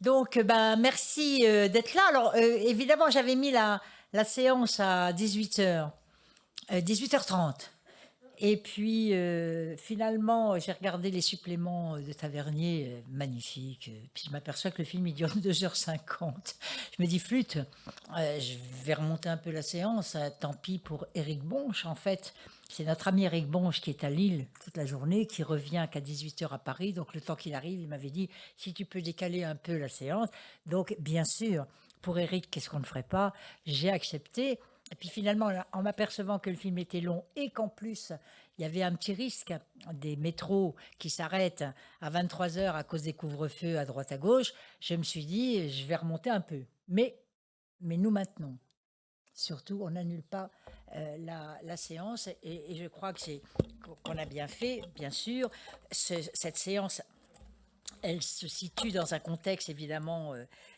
Donc, bah, merci d'être là. Alors, évidemment, j'avais mis la séance à 18h, 18h30. Et puis, finalement, j'ai regardé les suppléments de Tavernier, magnifiques. Puis je m'aperçois que le film, il dure 2h50. Je me dis, flûte, je vais remonter un peu la séance. Tant pis pour Éric Bonche. En fait, c'est notre ami Éric Bonche qui est à Lille toute la journée, qui revient qu'à 18h à Paris. Donc, le temps qu'il arrive, il m'avait dit, si tu peux décaler un peu la séance. Donc, bien sûr, pour Éric, qu'est-ce qu'on ne ferait pas? J'ai accepté. Et puis finalement, en m'apercevant que le film était long et qu'en plus, il y avait un petit risque des métros qui s'arrêtent à 23h à cause des couvre-feux à droite à gauche, je me suis dit, je vais remonter un peu. Mais nous maintenons. Surtout, on n'annule pas la séance et je crois que c'est qu'on a bien fait, bien sûr. Cette séance, elle se situe dans un contexte évidemment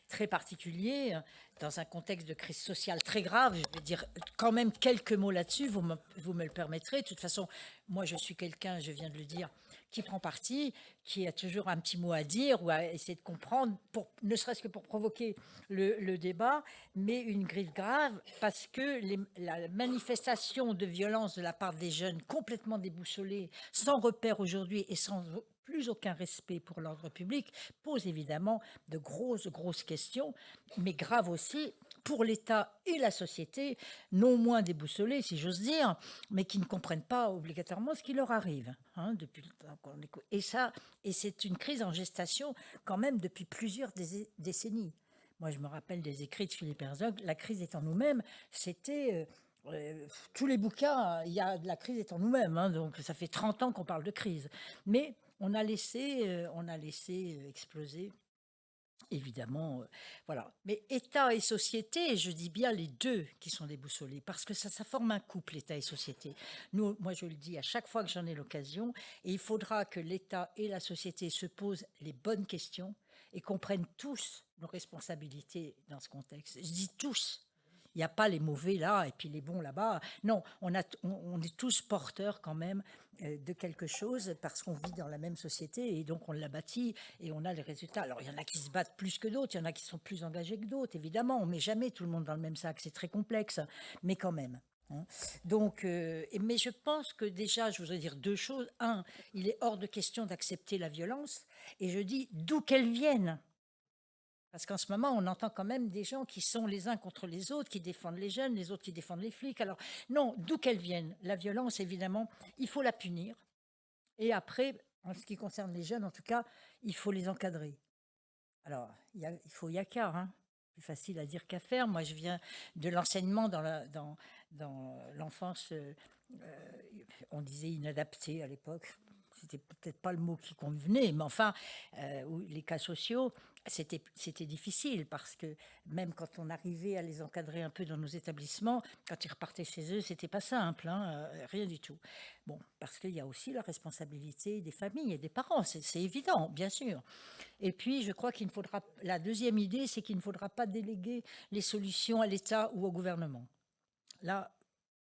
très particulier, dans un contexte de crise sociale très grave. Je vais dire quand même quelques mots là-dessus, vous me le permettrez. De toute façon, moi je suis quelqu'un, je viens de le dire, qui prend parti, qui a toujours un petit mot à dire ou à essayer de comprendre, ne serait-ce que pour provoquer le débat, mais une griffe grave parce que la manifestation de violence de la part des jeunes complètement déboussolés, sans repère aujourd'hui et sans plus aucun respect pour l'ordre public, pose évidemment de grosses questions, mais graves aussi pour l'État et la société, non moins déboussolés, si j'ose dire, mais qui ne comprennent pas obligatoirement ce qui leur arrive. Depuis le temps et ça, et c'est une crise en gestation quand même depuis plusieurs décennies. Moi, je me rappelle des écrits de Philippe Herzog, La crise est en nous-mêmes, c'était tous les bouquins, il y a de la crise est en nous-mêmes, donc ça fait 30 ans qu'on parle de crise. Mais on a laissé exploser, évidemment, voilà. Mais État et société, je dis bien les deux qui sont déboussolés, parce que ça forme un couple, État et société. Nous, moi, je le dis à chaque fois que j'en ai l'occasion, et il faudra que l'État et la société se posent les bonnes questions et comprennent tous nos responsabilités dans ce contexte. Je dis tous. Il n'y a pas les mauvais là et puis les bons là-bas. Non, on est tous porteurs quand même de quelque chose parce qu'on vit dans la même société et donc on l'a bâti et on a les résultats. Alors il y en a qui se battent plus que d'autres, il y en a qui sont plus engagés que d'autres, évidemment. On met jamais tout le monde dans le même sac, c'est très complexe, mais quand même. Donc, mais je pense que déjà, je voudrais dire deux choses. Un, il est hors de question d'accepter la violence, et je dis d'où qu'elle vienne. Parce qu'en ce moment, on entend quand même des gens qui sont les uns contre les autres, qui défendent les jeunes, les autres qui défendent les flics. Alors, non, d'où qu'elle vienne, la violence, évidemment, il faut la punir. Et après, en ce qui concerne les jeunes, en tout cas, il faut les encadrer. Alors, il faut y a qu'à, plus facile à dire qu'à faire. Moi, je viens de l'enseignement dans l'enfance, on disait inadaptée à l'époque. C'était peut-être pas le mot qui convenait, mais enfin, ou les cas sociaux, c'était difficile parce que même quand on arrivait à les encadrer un peu dans nos établissements, quand ils repartaient chez eux, c'était pas simple, rien du tout. Bon, parce qu'il y a aussi la responsabilité des familles et des parents, c'est évident, bien sûr. Et puis, je crois qu'il ne faudra, la deuxième idée, c'est qu'il ne faudra pas déléguer les solutions à l'État ou au gouvernement. Là,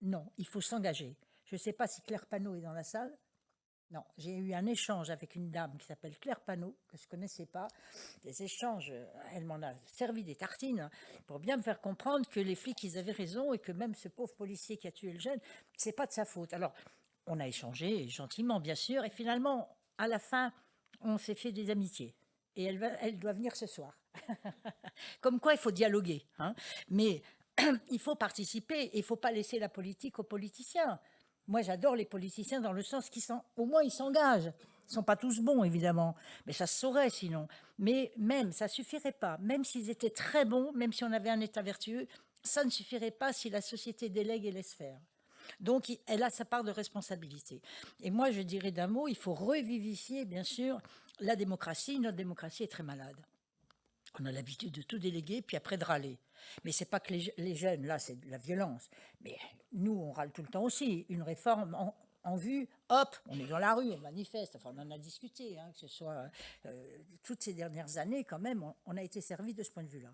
non, il faut s'engager. Je ne sais pas si Claire Panot est dans la salle. Non, j'ai eu un échange avec une dame qui s'appelle Claire Panot, que je ne connaissais pas. Des échanges, elle m'en a servi des tartines pour bien me faire comprendre que les flics, ils avaient raison et que même ce pauvre policier qui a tué le jeune, c'est pas de sa faute. Alors, on a échangé gentiment, bien sûr, et finalement, à la fin, on s'est fait des amitiés. Et elle doit venir ce soir. Comme quoi, il faut dialoguer. Mais il faut participer et il ne faut pas laisser la politique aux politiciens. Moi, j'adore les politiciens dans le sens au moins, ils s'engagent. Ils ne sont pas tous bons, évidemment, mais ça se saurait sinon. Mais même, ça ne suffirait pas. Même s'ils étaient très bons, même si on avait un État vertueux, ça ne suffirait pas si la société délègue et laisse faire. Donc, elle a sa part de responsabilité. Et moi, je dirais d'un mot, il faut revivifier, bien sûr, la démocratie. Notre démocratie est très malade. On a l'habitude de tout déléguer, puis après de râler. Mais c'est pas que les jeunes, là, c'est de la violence. Mais nous, on râle tout le temps aussi. Une réforme en vue, hop, on est dans la rue, on manifeste. Enfin, on en a discuté, que ce soit toutes ces dernières années, quand même, on a été servi de ce point de vue-là.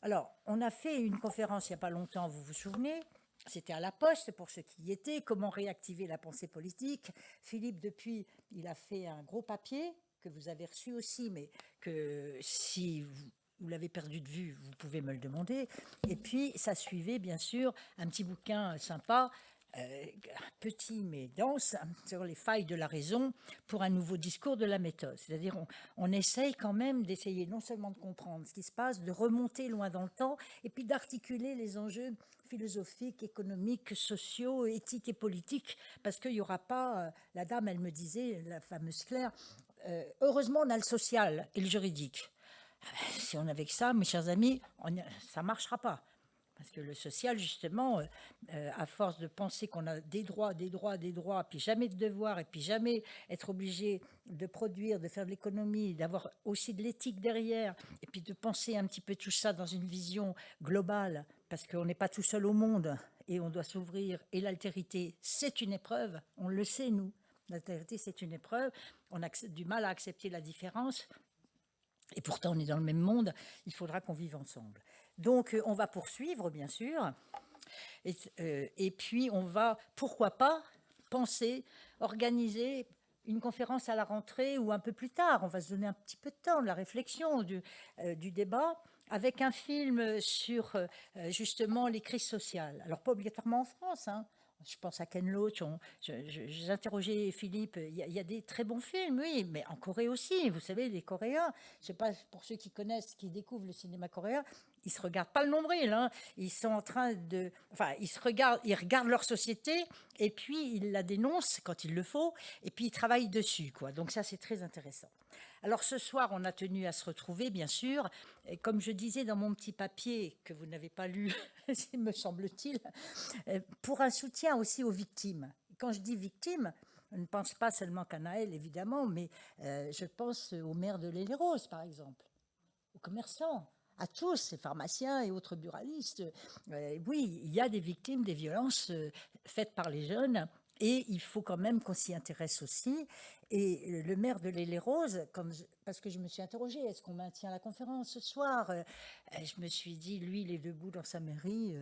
Alors, on a fait une conférence il n'y a pas longtemps, vous vous souvenez? C'était à la Poste, pour ceux qui y étaient, comment réactiver la pensée politique. Philippe, depuis, il a fait un gros papier que vous avez reçu aussi, mais que si l'avez perdu de vue, vous pouvez me le demander. Et puis, ça suivait, bien sûr, un petit bouquin sympa, petit mais dense, sur les failles de la raison pour un nouveau discours de la méthode. C'est-à-dire, on essaye quand même d'essayer non seulement de comprendre ce qui se passe, de remonter loin dans le temps, et puis d'articuler les enjeux philosophiques, économiques, sociaux, éthiques et politiques, parce qu'il n'y aura pas, la dame, elle me disait, la fameuse Claire, heureusement on a le social et le juridique. Si on avait que ça, mes chers amis, ça ne marchera pas. Parce que le social, justement, à force de penser qu'on a des droits, des droits, des droits, puis jamais de devoirs, et puis jamais être obligé de produire, de faire de l'économie, d'avoir aussi de l'éthique derrière, et puis de penser un petit peu tout ça dans une vision globale, parce qu'on n'est pas tout seul au monde, et on doit s'ouvrir, et l'altérité, c'est une épreuve, on le sait, nous. L'altérité, c'est une épreuve, on a du mal à accepter la différence, et pourtant, on est dans le même monde, il faudra qu'on vive ensemble. Donc, on va poursuivre, bien sûr. Et puis, on va, pourquoi pas, penser, organiser une conférence à la rentrée ou un peu plus tard. On va se donner un petit peu de temps de la réflexion, du débat, avec un film sur, justement, les crises sociales. Alors, pas obligatoirement en France, hein. Je pense à Ken Loach. J'ai interrogé Philippe. Il y a des très bons films, oui, mais en Corée aussi. Vous savez, les Coréens, je ne sais pas pour ceux qui connaissent, qui découvrent le cinéma coréen, ils se regardent pas le nombril, hein. Ils sont en train de, enfin, ils regardent leur société et puis ils la dénoncent quand il le faut et puis ils travaillent dessus, quoi. Donc ça, c'est très intéressant. Alors ce soir, on a tenu à se retrouver, bien sûr. Et comme je disais dans mon petit papier que vous n'avez pas lu, me semble-t-il, pour un soutien aussi aux victimes. Quand je dis victimes, je ne pense pas seulement qu'à Naël, évidemment, mais je pense aux maires de l'Île-et-Rose, par exemple, aux commerçants, à tous, ces pharmaciens et autres buralistes. Oui, il y a des victimes des violences faites par les jeunes. Et il faut quand même qu'on s'y intéresse aussi. Et le maire de l'Île-et-Rose, parce que je me suis interrogée, est-ce qu'on maintient la conférence ce soir? Je me suis dit, lui, il est debout dans sa mairie.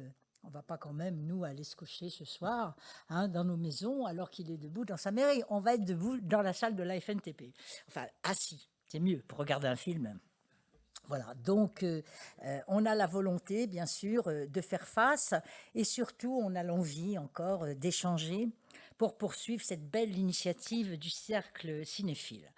On va pas quand même, nous, aller se coucher ce soir, hein, dans nos maisons alors qu'il est debout dans sa mairie. On va être debout dans la salle de la FNTP. Enfin, assis, c'est mieux pour regarder un film. Voilà, donc on a la volonté, bien sûr, de faire face et surtout, on a l'envie encore d'échanger pour poursuivre cette belle initiative du cercle cinéphile.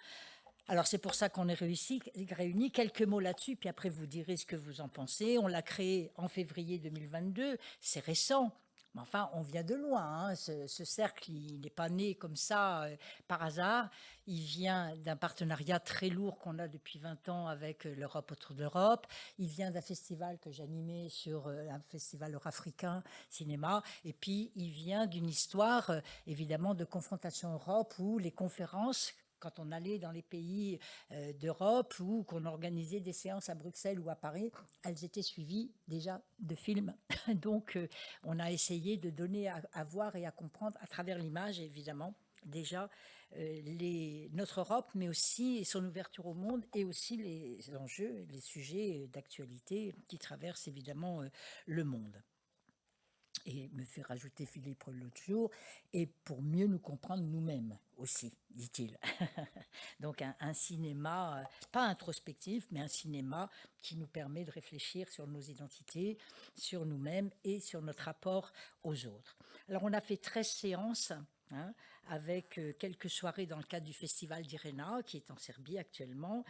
Alors c'est pour ça qu'on est réunis. Quelques mots là-dessus, puis après vous direz ce que vous en pensez. On l'a créé en février 2022, c'est récent. Mais enfin, on vient de loin, hein. Ce cercle, il n'est pas né comme ça par hasard. Il vient d'un partenariat très lourd qu'on a depuis 20 ans avec l'Europe autour de l'Europe. Il vient d'un festival que j'animais sur un festival eurafricain cinéma. Et puis, il vient d'une histoire, évidemment, de confrontation Europe où les conférences, quand on allait dans les pays d'Europe ou qu'on organisait des séances à Bruxelles ou à Paris, elles étaient suivies déjà de films. Donc, on a essayé de donner à voir et à comprendre à travers l'image, évidemment, déjà notre Europe, mais aussi son ouverture au monde et aussi les enjeux, les sujets d'actualité qui traversent évidemment le monde. Et me fait rajouter Philippe l'autre jour, et pour mieux nous comprendre nous-mêmes aussi, dit-il. Donc un cinéma, pas introspectif, mais un cinéma qui nous permet de réfléchir sur nos identités, sur nous-mêmes et sur notre rapport aux autres. Alors on a fait 13 séances, hein, avec quelques soirées dans le cadre du festival d'Irena, qui est en Serbie actuellement,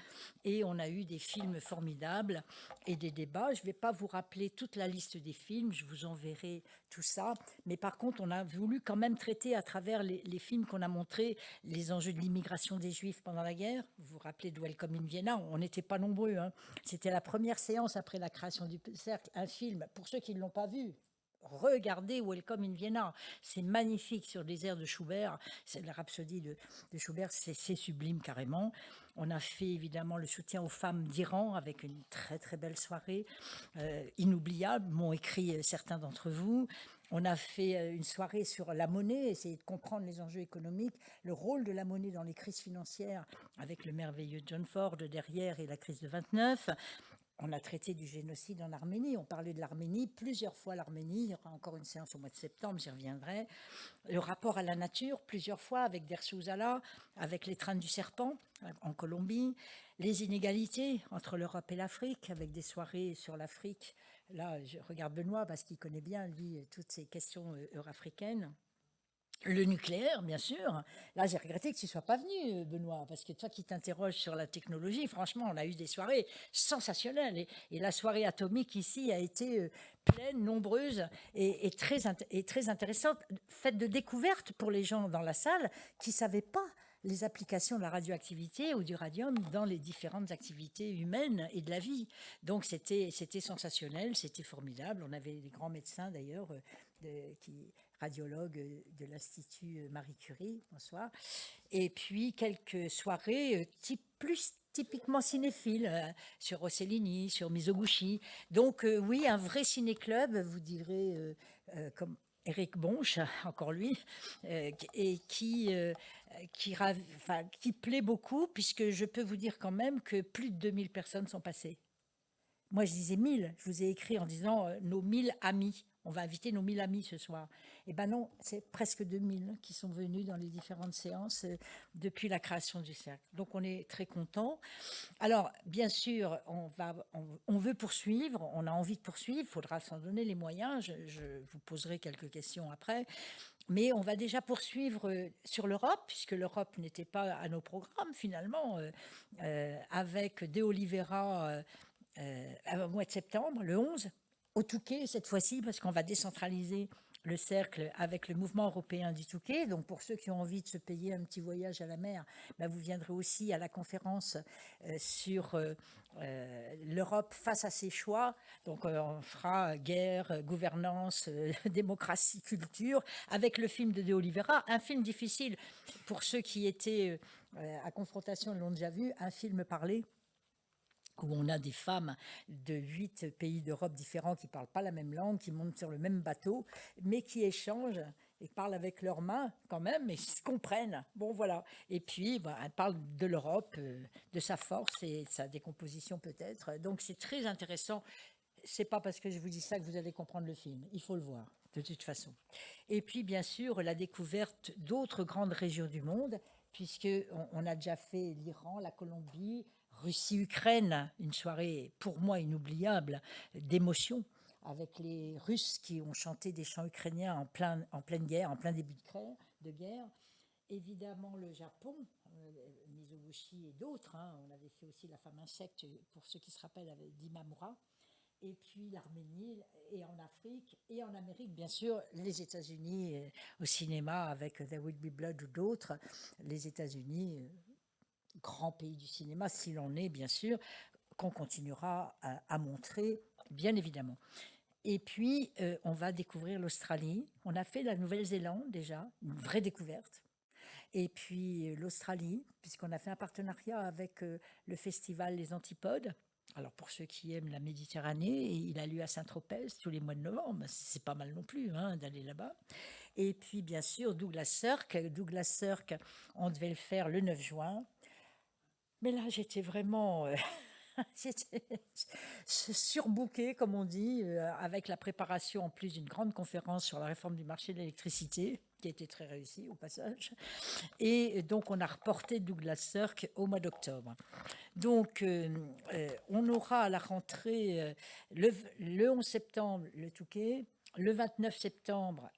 et on a eu des films formidables et des débats. Je ne vais pas vous rappeler toute la liste des films, je vous enverrai tout ça, mais par contre, on a voulu quand même traiter à travers les films qu'on a montrés les enjeux de l'immigration des Juifs pendant la guerre. Vous vous rappelez de Welcome in Vienna, on n'était pas nombreux, hein. C'était la première séance après la création du cercle, un film, pour ceux qui ne l'ont pas vu, regardez Welcome in Vienna, c'est magnifique sur les airs de Schubert, c'est la rhapsodie de Schubert, c'est sublime carrément. On a fait évidemment le soutien aux femmes d'Iran avec une très très belle soirée, inoubliable, m'ont écrit certains d'entre vous. On a fait une soirée sur la monnaie, essayer de comprendre les enjeux économiques, le rôle de la monnaie dans les crises financières avec le merveilleux John Ford derrière et la crise de 29. On a traité du génocide en Arménie, on parlait de l'Arménie, plusieurs fois l'Arménie, il y aura encore une séance au mois de septembre, j'y reviendrai. Le rapport à la nature, plusieurs fois, avec Dersouzala, avec l'étreinte du serpent en Colombie, les inégalités entre l'Europe et l'Afrique, avec des soirées sur l'Afrique. Là, je regarde Benoît parce qu'il connaît bien, lui, toutes ces questions euro-africaines. Le nucléaire, bien sûr. Là, j'ai regretté que tu ne sois pas venu, Benoît, parce que toi qui t'interroges sur la technologie, franchement, on a eu des soirées sensationnelles. Et la soirée atomique ici a été pleine, nombreuse et très intéressante, faite de découvertes pour les gens dans la salle qui ne savaient pas les applications de la radioactivité ou du radium dans les différentes activités humaines et de la vie. Donc c'était sensationnel, c'était formidable. On avait des grands médecins d'ailleurs, radiologues de l'Institut Marie Curie, bonsoir. Et puis quelques soirées plus typiquement cinéphiles, sur Rossellini, sur Mizoguchi. Donc oui, un vrai ciné-club, vous direz, comme Éric Bonch, encore lui, et qui plaît beaucoup, puisque je peux vous dire quand même que plus de 2000 personnes sont passées. Moi, je disais 1000. Je vous ai écrit en disant nos 1000 amis. On va inviter nos 1000 amis ce soir. Eh ben non, c'est presque 2000 qui sont venus dans les différentes séances depuis la création du cercle. Donc on est très contents. Alors, bien sûr, on veut poursuivre, on a envie de poursuivre, il faudra s'en donner les moyens. Je vous poserai quelques questions après. Mais on va déjà poursuivre sur l'Europe, puisque l'Europe n'était pas à nos programmes finalement, avec De Oliveira au mois de septembre, le 11, au Touquet cette fois-ci, parce qu'on va décentraliser le cercle avec le mouvement européen du Touquet. Donc pour ceux qui ont envie de se payer un petit voyage à la mer, ben vous viendrez aussi à la conférence sur l'Europe face à ses choix. Donc on fera guerre, gouvernance, démocratie, culture, avec le film de Oliveira, un film difficile pour ceux qui étaient à confrontation, l'ont déjà vu, un film parlé où on a des femmes de 8 pays d'Europe différents qui ne parlent pas la même langue, qui montent sur le même bateau, mais qui échangent et parlent avec leurs mains quand même, et se comprennent. Bon, voilà. Et puis, elles parlent de l'Europe, de sa force et de sa décomposition peut-être. Donc, c'est très intéressant. C'est pas parce que je vous dis ça que vous allez comprendre le film. Il faut le voir, de toute façon. Et puis, bien sûr, la découverte d'autres grandes régions du monde, puisqu'on a déjà fait l'Iran, la Colombie, Russie-Ukraine, une soirée pour moi inoubliable d'émotion, avec les Russes qui ont chanté des chants ukrainiens en pleine guerre, en plein début de guerre. Évidemment, le Japon, Mizoguchi et d'autres. On avait fait aussi La femme insecte, pour ceux qui se rappellent, avec d'Imamura. Et puis l'Arménie, et en Afrique, et en Amérique, bien sûr, les États-Unis au cinéma avec There Will Be Blood ou d'autres. Les États-Unis, grand pays du cinéma, s'il en est, bien sûr, qu'on continuera à montrer, bien évidemment. Et puis, on va découvrir l'Australie. On a fait la Nouvelle-Zélande déjà, une vraie découverte. Et puis l'Australie, puisqu'on a fait un partenariat avec le festival Les Antipodes. Alors pour ceux qui aiment la Méditerranée, il a lieu à Saint-Tropez tous les mois de novembre. C'est pas mal non plus d'aller là-bas. Et puis bien sûr Douglas Sirk. Douglas Sirk, on devait le faire le 9 juin. Mais là j'étais vraiment surbookée, comme on dit, avec la préparation en plus d'une grande conférence sur la réforme du marché de l'électricité, qui a été très réussie au passage. Et donc, on a reporté Douglas Sirk au mois d'octobre. Donc, on aura à la rentrée, le 11 septembre, le Touquet, le 29 septembre,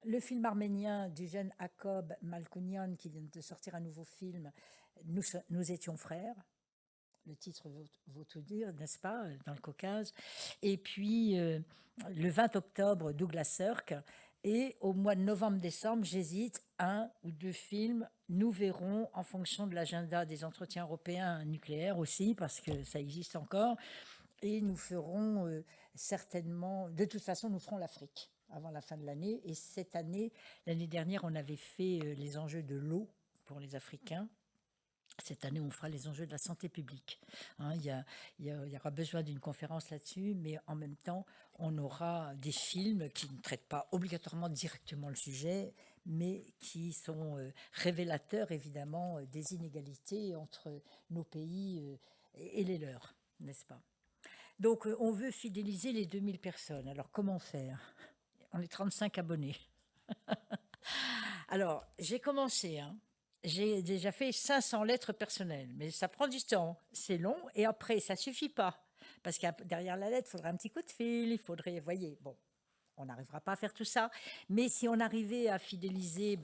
le film arménien du jeune Jacob Malkounian, qui vient de sortir un nouveau film, Nous étions frères. Le titre vaut tout dire, n'est-ce pas, dans le Caucase. Et puis, le 20 octobre, Douglas Sirk. Et au mois de novembre-décembre, j'hésite, 1 ou 2 films. Nous verrons en fonction de l'agenda des entretiens européens nucléaires aussi, parce que ça existe encore. Et nous ferons certainement, de toute façon, nous ferons l'Afrique avant la fin de l'année. Et cette année, l'année dernière, on avait fait les enjeux de l'eau pour les Africains. Cette année, on fera les enjeux de la santé publique. Il y aura besoin d'une conférence là-dessus, mais en même temps, on aura des films qui ne traitent pas obligatoirement directement le sujet, mais qui sont révélateurs, évidemment, des inégalités entre nos pays et les leurs, n'est-ce pas ? Donc, on veut fidéliser les 2000 personnes. Alors, comment faire? On est 35 abonnés. Alors, j'ai commencé, hein. J'ai déjà fait 500 lettres personnelles, mais ça prend du temps, c'est long, et après, ça suffit pas. Parce que derrière la lettre, il faudrait un petit coup de fil, il faudrait, voyez, bon, on n'arrivera pas à faire tout ça, mais si on arrivait à fidéliser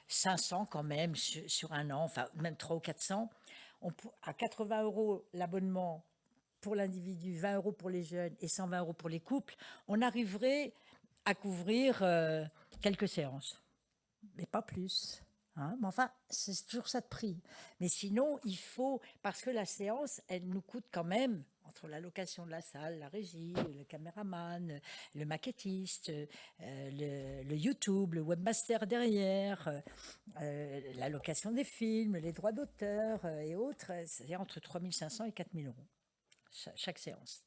500 quand même sur un an, enfin même 300 ou 400, à 80 € l'abonnement pour l'individu, 20 € pour les jeunes et 120 € pour les couples, on arriverait à couvrir quelques séances, mais pas plus. Hein. Mais enfin, c'est toujours ça de prix. Mais sinon, il faut, parce que la séance, elle nous coûte quand même, entre la location de la salle, la régie, le caméraman, le maquettiste, le YouTube, le webmaster derrière, la location des films, les droits d'auteur et autres, c'est entre 3500 et 4000 € chaque séance.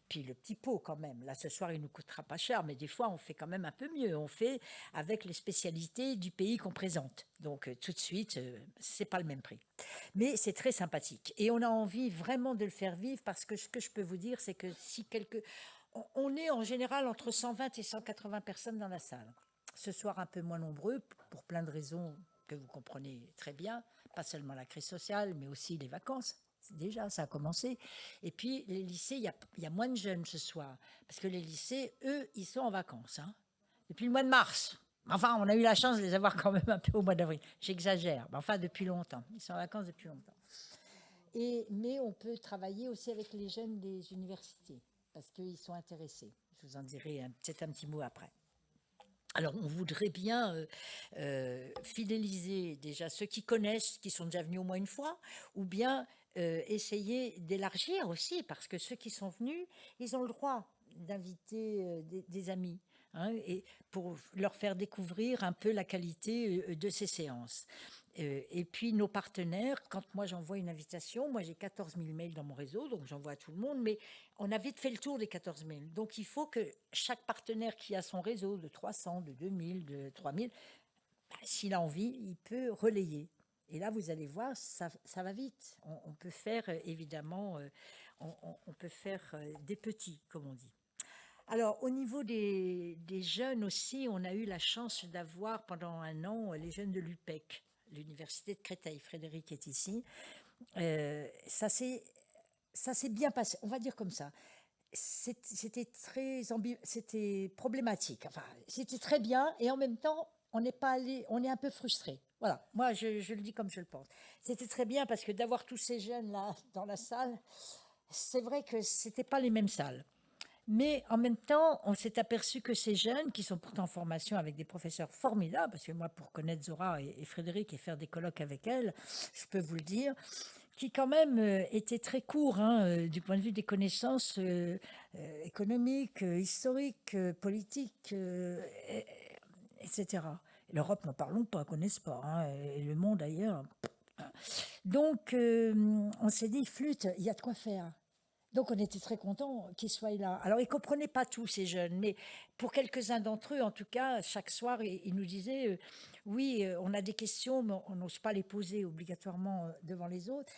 Puis le petit pot quand même. Là, ce soir, il nous coûtera pas cher, mais des fois, on fait quand même un peu mieux. On fait avec les spécialités du pays qu'on présente. Donc, tout de suite, c'est pas le même prix. Mais c'est très sympathique. Et on a envie vraiment de le faire vivre parce que ce que je peux vous dire, c'est que si on est en général entre 120 et 180 personnes dans la salle. Ce soir, un peu moins nombreux, pour plein de raisons que vous comprenez très bien. Pas seulement la crise sociale, mais aussi les vacances. Déjà, ça a commencé. Et puis, les lycées, il y a moins de jeunes ce soir. Parce que les lycées, eux, ils sont en vacances. Hein, depuis le mois de mars. Enfin, on a eu la chance de les avoir quand même un peu au mois d'avril. J'exagère. Mais enfin, depuis longtemps. Ils sont en vacances depuis longtemps. Mais on peut travailler aussi avec les jeunes des universités. Parce qu'ils sont intéressés. Je vous en dirai peut-être un petit mot après. Alors, on voudrait bien fidéliser déjà ceux qui connaissent, qui sont déjà venus au moins une fois, ou bien essayer d'élargir aussi, parce que ceux qui sont venus, ils ont le droit d'inviter des amis, hein, et pour leur faire découvrir un peu la qualité de ces séances. Et puis nos partenaires, quand moi j'envoie une invitation, moi j'ai 14 000 mails dans mon réseau, donc j'envoie à tout le monde, mais on a vite fait le tour des 14 000. Donc il faut que chaque partenaire qui a son réseau de 300, de 2000, de 3000, s'il a envie, il peut relayer. Et là, vous allez voir, ça va vite. On peut faire, évidemment, on peut faire des petits, comme on dit. Alors, au niveau des jeunes aussi, on a eu la chance d'avoir pendant un an les jeunes de l'UPEC, l'université de Créteil. Frédéric est ici. Ça s'est bien passé, on va dire comme ça. C'était problématique. Enfin, c'était très bien et en même temps, on n'est pas allé, on est un peu frustré. Voilà, moi je le dis comme je le pense. C'était très bien parce que d'avoir tous ces jeunes là dans la salle, c'est vrai que c'était pas les mêmes salles. Mais en même temps, on s'est aperçu que ces jeunes, qui sont pourtant en formation avec des professeurs formidables, parce que moi, pour connaître Zora et Frédéric et faire des colloques avec elles, je peux vous le dire, qui quand même étaient très courts hein, du point de vue des connaissances économiques, historiques, politiques, etc. L'Europe, n'en parlons pas, connaissent pas, hein, et le monde ailleurs. Donc, on s'est dit, flûte, il y a de quoi faire. Donc on était très contents qu'ils soient là. Alors ils ne comprenaient pas tous ces jeunes, mais pour quelques-uns d'entre eux, en tout cas, chaque soir, ils nous disaient, oui, on a des questions, mais on n'ose pas les poser obligatoirement devant les autres.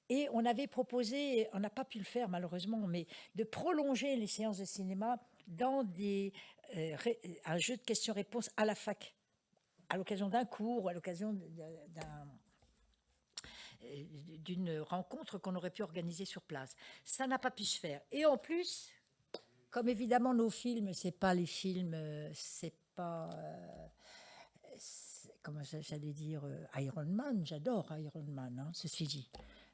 Et on avait proposé, on n'a pas pu le faire malheureusement, mais de prolonger les séances de cinéma dans un jeu de questions-réponses à la fac, à l'occasion d'un cours ou à l'occasion d'une rencontre qu'on aurait pu organiser sur place. Ça n'a pas pu se faire. Et en plus, comme évidemment nos films, c'est pas les films, c'est pas, comment j'allais dire, Iron Man, j'adore Iron Man, hein, ceci dit.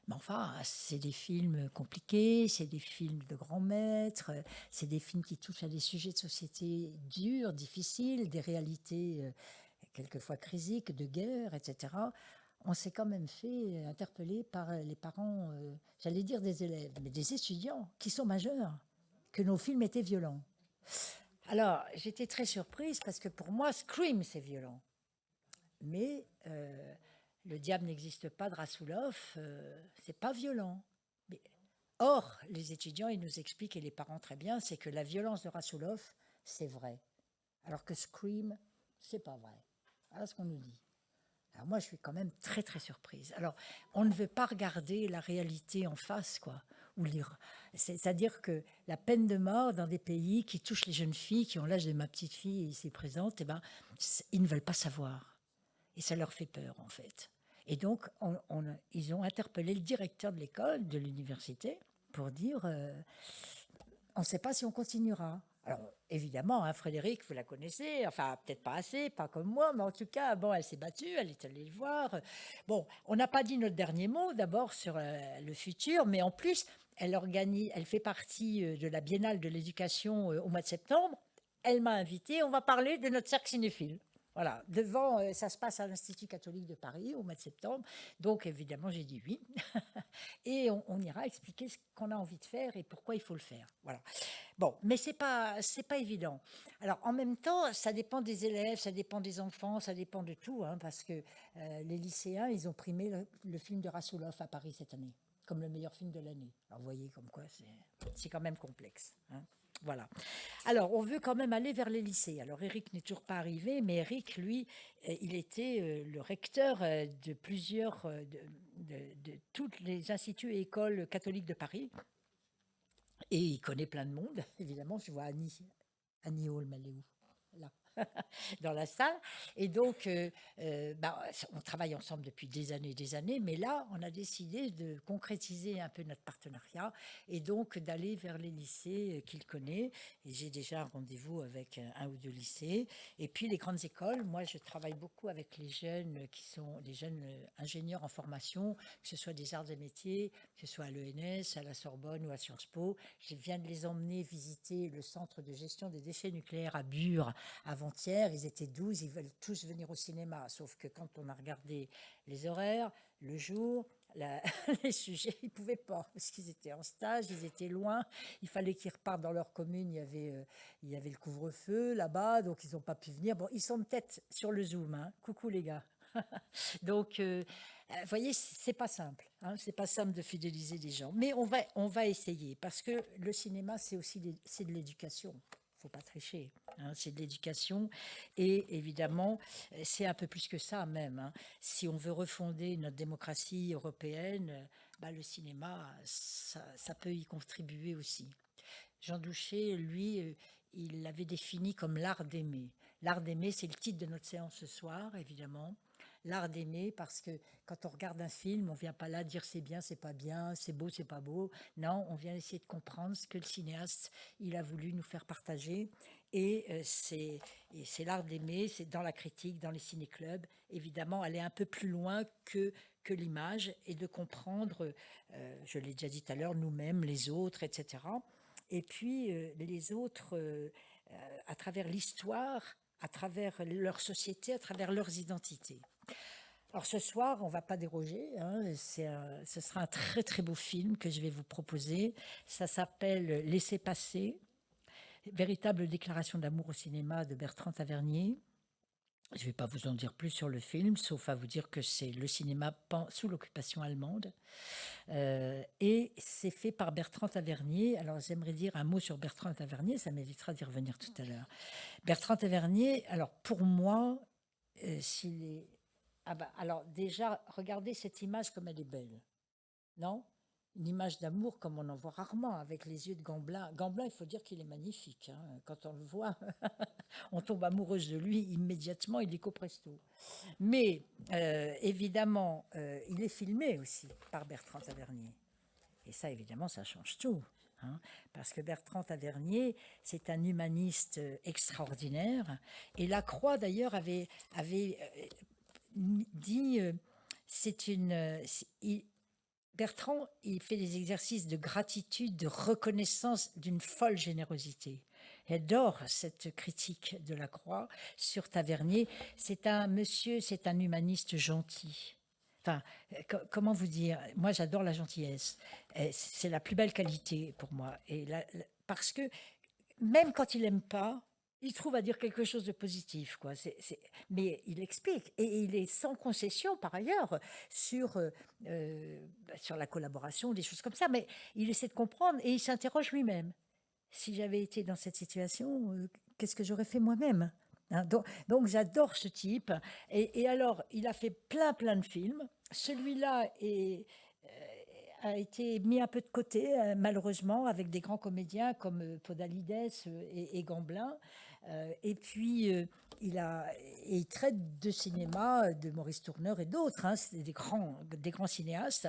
Mais enfin, c'est des films compliqués, c'est des films de grands maîtres, c'est des films qui touchent à des sujets de société durs, difficiles, des réalités quelquefois crisiques, de guerre, etc. On s'est quand même fait interpeller par les parents, j'allais dire des élèves, mais des étudiants qui sont majeurs, que nos films étaient violents. Alors, j'étais très surprise parce que pour moi, Scream, c'est violent. Mais le diable n'existe pas de Rassoulov, c'est pas violent. Mais, or, les étudiants, ils nous expliquent, et les parents très bien, c'est que la violence de Rassoulov, c'est vrai. Alors que Scream, c'est pas vrai. Voilà ce qu'on nous dit. Alors moi, je suis quand même très, très surprise. Alors, on ne veut pas regarder la réalité en face, quoi. ou lire. C'est-à-dire que la peine de mort dans des pays qui touchent les jeunes filles, qui ont l'âge de ma petite fille ici présente, eh ben, ils ne veulent pas savoir. Et ça leur fait peur, en fait. Et donc, ils ont interpellé le directeur de l'école, de l'université, pour dire on ne sait pas si on continuera. Alors, évidemment, hein, Frédéric, vous la connaissez, enfin, peut-être pas assez, pas comme moi, mais en tout cas, bon, elle s'est battue, elle est allée le voir. Bon, on n'a pas dit notre dernier mot, d'abord, sur le futur, mais en plus, elle fait partie de la Biennale de l'éducation au mois de septembre. Elle m'a invitée, on va parler de notre cercle cinéphile. Voilà, ça se passe à l'Institut catholique de Paris au mois de septembre. Donc, évidemment, j'ai dit oui. Et on ira expliquer ce qu'on a envie de faire et pourquoi il faut le faire. Voilà. Bon, mais c'est pas évident. Alors, en même temps, ça dépend des élèves, ça dépend des enfants, ça dépend de tout, hein, parce que les lycéens, ils ont primé le film de Rassoulov à Paris cette année, comme le meilleur film de l'année. Alors, vous voyez comme quoi c'est quand même complexe, hein. Voilà. Alors, on veut quand même aller vers les lycées. Alors, Eric n'est toujours pas arrivé, mais Eric, lui, il était le recteur de plusieurs, de tous les instituts et écoles catholiques de Paris. Et il connaît plein de monde, évidemment. Je vois Annie Hall, elle est où? Là, dans la salle. Et donc, on travaille ensemble depuis des années, mais là, on a décidé de concrétiser un peu notre partenariat et donc d'aller vers les lycées qu'il connaît. Et j'ai déjà un rendez-vous avec un ou deux lycées. Et puis, les grandes écoles, moi, je travaille beaucoup avec les jeunes qui sont des jeunes ingénieurs en formation, que ce soit des arts et métiers, que ce soit à l'ENS, à la Sorbonne ou à Sciences Po. Je viens de les emmener visiter le centre de gestion des déchets nucléaires à Bure avant-hier. Ils étaient 12, ils veulent tous venir au cinéma. Sauf que quand on a regardé les horaires, le jour, les sujets, ils ne pouvaient pas parce qu'ils étaient en stage, ils étaient loin. Il fallait qu'ils repartent dans leur commune. Il y avait le couvre-feu là-bas, donc ils n'ont pas pu venir. Bon, ils sont peut-être sur le Zoom, hein. Coucou les gars. Donc, vous voyez, c'est pas simple, hein, c'est pas simple de fidéliser les gens, mais on va essayer parce que le cinéma, c'est aussi c'est de l'éducation. Faut pas tricher, hein, c'est de l'éducation et évidemment, c'est un peu plus que ça même, hein. Si on veut refonder notre démocratie européenne, le cinéma, ça peut y contribuer aussi. Jean Douché, lui, il l'avait défini comme l'art d'aimer. L'art d'aimer, c'est le titre de notre séance ce soir, évidemment. L'art d'aimer, parce que quand on regarde un film, on vient pas là dire c'est bien, c'est pas bien, c'est beau, c'est pas beau. Non, on vient essayer de comprendre ce que le cinéaste il a voulu nous faire partager. Et c'est l'art d'aimer, c'est dans la critique, dans les ciné-clubs, évidemment, aller un peu plus loin que l'image et de comprendre, je l'ai déjà dit tout à l'heure, nous-mêmes, les autres, etc. Et puis les autres, à travers l'histoire, à travers leur société, à travers leurs identités. Alors ce soir, on ne va pas déroger, hein, ce sera un très très beau film que je vais vous proposer. Ça s'appelle Laissez passer, véritable déclaration d'amour au cinéma de Bertrand Tavernier. Je ne vais pas vous en dire plus sur le film, sauf à vous dire que c'est le cinéma sous l'occupation allemande. Et c'est fait par Bertrand Tavernier. Alors j'aimerais dire un mot sur Bertrand Tavernier, ça m'évitera d'y revenir tout à l'heure. Bertrand Tavernier, alors pour moi, s'il est... alors déjà, regardez cette image comme elle est belle, non? Une image d'amour comme on en voit rarement, avec les yeux de Gamblin. Gamblin, il faut dire qu'il est magnifique, hein. Quand on le voit, on tombe amoureuse de lui immédiatement, il est presto. Mais évidemment, il est filmé aussi par Bertrand Tavernier. Et ça, évidemment, ça change tout, hein, parce que Bertrand Tavernier, c'est un humaniste extraordinaire. Et Lacroix, d'ailleurs, avait dit, Bertrand, il fait des exercices de gratitude, de reconnaissance d'une folle générosité. J'adore cette critique de Lacroix sur Tavernier. C'est un monsieur, c'est un humaniste gentil. Enfin, comment vous dire? Moi, j'adore la gentillesse. C'est la plus belle qualité pour moi. Parce que même quand il n'aime pas, il trouve à dire quelque chose de positif, quoi. Mais il explique et il est sans concession par ailleurs sur la collaboration, des choses comme ça. Mais il essaie de comprendre et il s'interroge lui-même. Si j'avais été dans cette situation, qu'est-ce que j'aurais fait moi-même? Hein, donc j'adore ce type. Et alors, il a fait plein de films. Celui-là est a été mis un peu de côté, malheureusement, avec des grands comédiens comme Podalides et Gamblin. Et puis, il traite de cinéma de Maurice Tourneur et d'autres, hein, c'est des grands cinéastes.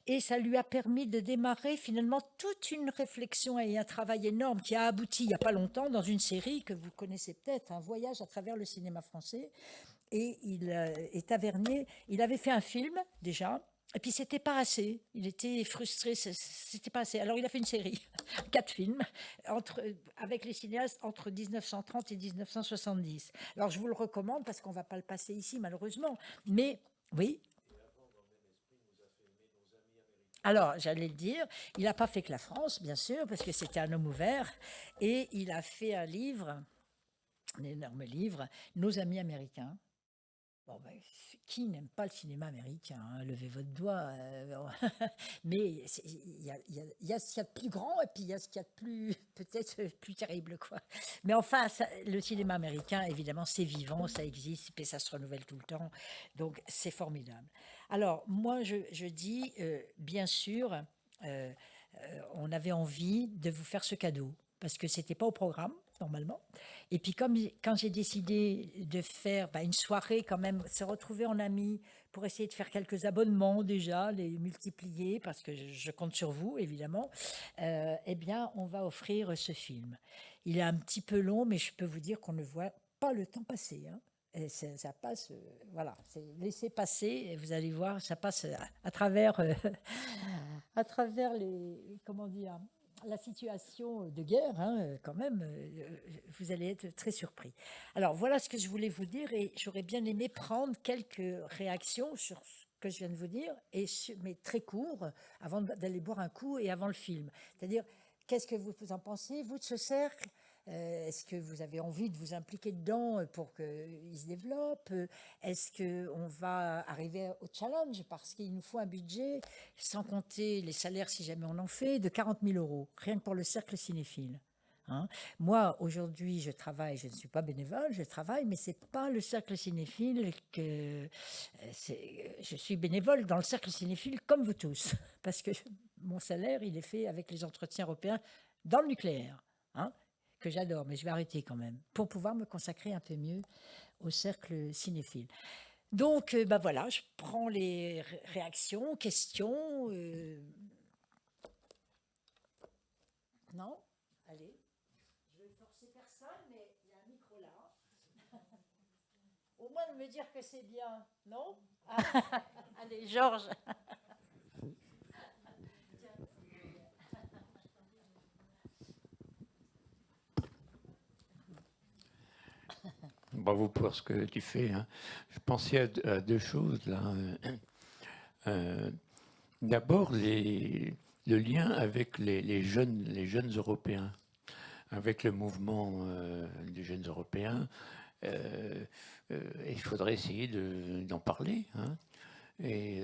Et ça lui a permis de démarrer finalement toute une réflexion et un travail énorme qui a abouti il n'y a pas longtemps dans une série que vous connaissez peut-être, Un voyage à travers le cinéma français. Et il est tavernier. Il avait fait un film déjà. Et puis c'était pas assez. Il était frustré, c'était pas assez. Alors il a fait une série, 4 films, avec les cinéastes entre 1930 et 1970. Alors je vous le recommande parce qu'on va pas le passer ici malheureusement. Mais oui. Alors, j'allais le dire, il n'a pas fait que la France, bien sûr, parce que c'était un homme ouvert, et il a fait un livre, un énorme livre, Nos amis américains. Bon, ben, qui n'aime pas le cinéma américain, hein, levez votre doigt. Mais il y a ce qu'il y a de plus grand et puis il y a ce qu'il y a de plus, peut-être plus terrible, quoi. Mais enfin, le cinéma américain, évidemment, c'est vivant, ça existe, et ça se renouvelle tout le temps. Donc, c'est formidable. Alors, moi, je dis, bien sûr, on avait envie de vous faire ce cadeau parce que c'était pas au programme normalement. Et puis comme quand j'ai décidé de faire une soirée quand même, se retrouver en amis pour essayer de faire quelques abonnements déjà, les multiplier parce que je compte sur vous évidemment, eh bien on va offrir ce film. Il est un petit peu long, mais je peux vous dire qu'on ne voit pas le temps passer, hein. Et ça passe, voilà, c'est laisser passer et vous allez voir, ça passe à travers, à travers les, comment dire, la situation de guerre, hein, quand même, vous allez être très surpris. Alors voilà ce que je voulais vous dire et j'aurais bien aimé prendre quelques réactions sur ce que je viens de vous dire, mais très court, avant d'aller boire un coup et avant le film. C'est-à-dire, qu'est-ce que vous en pensez, vous, de ce cercle? Est-ce que vous avez envie de vous impliquer dedans pour qu'il se développe? Est-ce qu'on va arriver au challenge? Parce qu'il nous faut un budget, sans compter les salaires si jamais on en fait, de 40 000 euros, rien que pour le cercle cinéphile. Hein. Moi, aujourd'hui, je travaille, je ne suis pas bénévole, je travaille, mais c'est pas le cercle cinéphile que... je suis bénévole dans le cercle cinéphile comme vous tous, parce que mon salaire, il est fait avec les entretiens européens dans le nucléaire. Hein, que j'adore, mais je vais arrêter quand même, pour pouvoir me consacrer un peu mieux au cercle cinéphile. Donc, bah voilà, je prends les réactions, questions. Non? Allez. Je vais forcer personne, mais il y a un micro là. Au moins de me dire que c'est bien, non? Allez, Georges. Bravo pour ce que tu fais. Hein. Je pensais à deux choses là. D'abord, le lien avec les jeunes Européens, avec le mouvement des jeunes Européens. Il faudrait essayer d'en parler. Hein. Et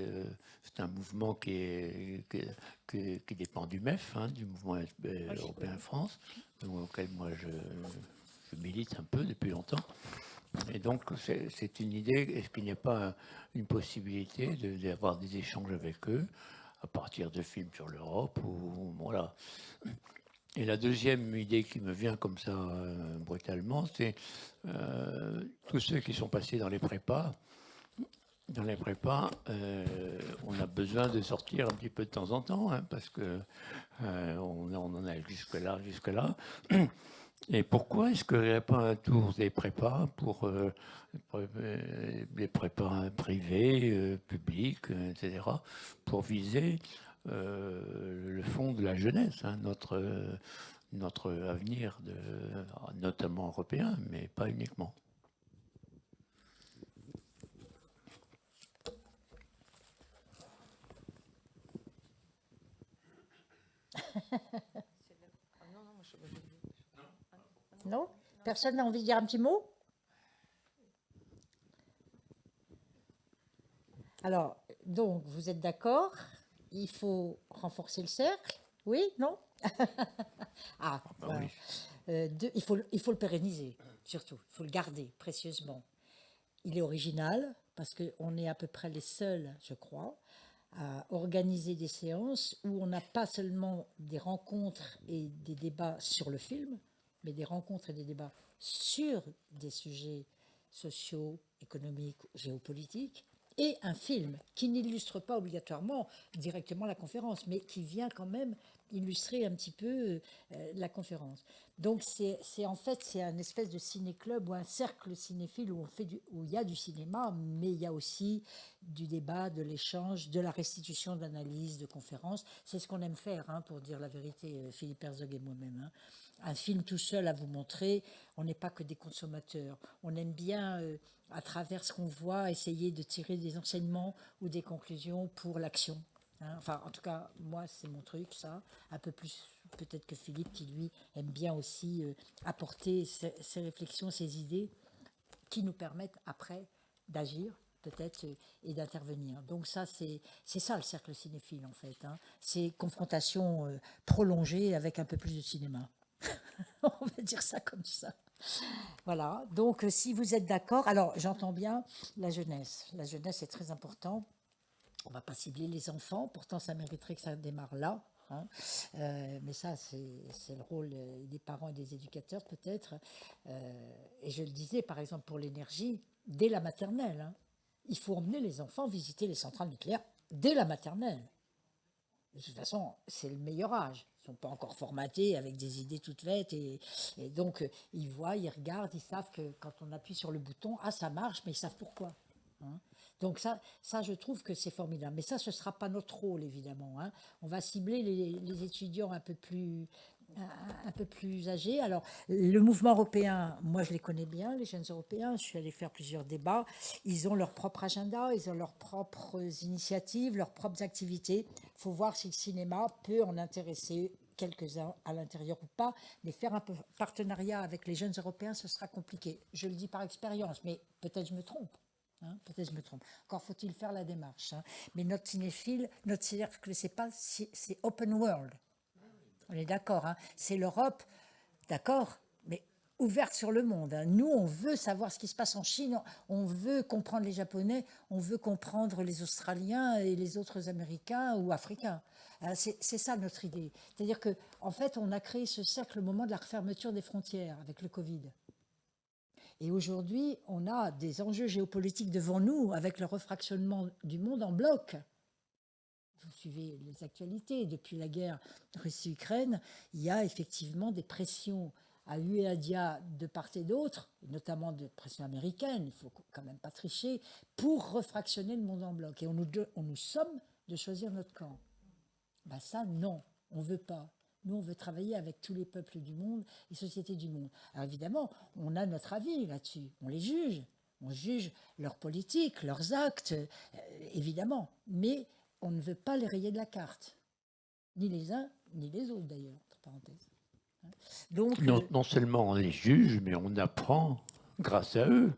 c'est un mouvement qui dépend du MEF, hein, du mouvement européen France, auquel moi je milite un peu depuis longtemps. Et donc c'est une idée, est-ce qu'il n'y a pas une possibilité d'avoir des échanges avec eux à partir de films sur l'Europe ou voilà. Et la deuxième idée qui me vient comme ça brutalement, c'est tous ceux qui sont passés dans les prépas. Dans les prépas, on a besoin de sortir un petit peu de temps en temps, hein, parce que on en a jusque-là, jusque-là. Et pourquoi est-ce qu'il n'y a pas un tour des prépas pour les prépas privés, publics, etc., pour viser le fond de la jeunesse, hein, notre avenir, notamment européen, mais pas uniquement. Non? Personne n'a envie de dire un petit mot? Alors, donc, vous êtes d'accord? Il faut renforcer le cercle? Oui? Non? Ah, Bah voilà. oui. Il faut le pérenniser, surtout. Il faut le garder précieusement. Il est original, parce qu'on est à peu près les seuls, je crois, à organiser des séances où on n'a pas seulement des rencontres et des débats sur le film, mais des rencontres et des débats sur des sujets sociaux, économiques, géopolitiques, et un film qui n'illustre pas obligatoirement directement la conférence, mais qui vient quand même illustrer un petit peu la conférence. Donc en fait c'est un espèce de ciné-club ou un cercle cinéphile où où il y a du cinéma, mais il y a aussi du débat, de l'échange, de la restitution d'analyses, de conférences. C'est ce qu'on aime faire, hein, pour dire la vérité, Philippe Herzog et moi-même. Hein. Un film tout seul à vous montrer, on n'est pas que des consommateurs. On aime bien, à travers ce qu'on voit, essayer de tirer des enseignements ou des conclusions pour l'action. Hein. Enfin, en tout cas, moi, c'est mon truc, ça. Un peu plus peut-être que Philippe, qui lui aime bien aussi apporter ses réflexions, ses idées, qui nous permettent après d'agir peut-être et d'intervenir. Donc ça, c'est ça le cercle cinéphile en fait. Hein. C'est confrontation prolongée avec un peu plus de cinéma. On va dire ça comme ça. Voilà, donc si vous êtes d'accord, alors j'entends bien la jeunesse. La jeunesse est très important. On ne va pas cibler les enfants, pourtant ça mériterait que ça démarre là. Hein. Mais ça, c'est le rôle des parents et des éducateurs peut-être. Et je le disais, par exemple, pour l'énergie, dès la maternelle. Hein. Il faut emmener les enfants visiter les centrales nucléaires dès la maternelle. De toute façon, c'est le meilleur âge. Ils ne sont pas encore formatés avec des idées toutes faites. Et donc, ils voient, ils regardent, ils savent que quand on appuie sur le bouton, ah, ça marche, mais ils savent pourquoi. Hein. Donc ça, je trouve que c'est formidable. Mais ça, ce ne sera pas notre rôle, évidemment. Hein. On va cibler les étudiants un peu plus âgés. Alors, le mouvement européen, moi, je les connais bien, les jeunes européens. Je suis allée faire plusieurs débats. Ils ont leur propre agenda, ils ont leurs propres initiatives, leurs propres activités. Il faut voir si le cinéma peut en intéresser quelques-uns à l'intérieur ou pas, mais faire un partenariat avec les jeunes européens, ce sera compliqué. Je le dis par expérience, mais peut-être je me trompe. Hein, peut-être je me trompe. Encore faut-il faire la démarche. Hein. Mais notre cinéphile, notre cercle, c'est open world. On est d'accord. Hein. C'est l'Europe, d'accord, mais ouverte sur le monde. Hein. Nous, on veut savoir ce qui se passe en Chine. On veut comprendre les Japonais. On veut comprendre les Australiens et les autres Américains ou Africains. Hein, c'est ça notre idée. C'est-à-dire que, en fait, on a créé ce cercle au moment de la refermeture des frontières avec le Covid. Et aujourd'hui, on a des enjeux géopolitiques devant nous avec le refractionnement du monde en bloc. Vous suivez les actualités. Depuis la guerre Russie-Ukraine, il y a effectivement des pressions à huée et à dia de part et d'autre, notamment des pressions américaines, il ne faut quand même pas tricher, pour refractionner le monde en bloc. Et on nous somme de choisir notre camp. Ben ça, non, on ne veut pas. Nous, on veut travailler avec tous les peuples du monde et sociétés du monde. Alors évidemment, on a notre avis là-dessus. On les juge. On juge leurs politiques, leurs actes, évidemment. Mais on ne veut pas les rayer de la carte. Ni les uns, ni les autres d'ailleurs, entre parenthèses. Donc, non seulement on les juge, mais on apprend grâce à eux.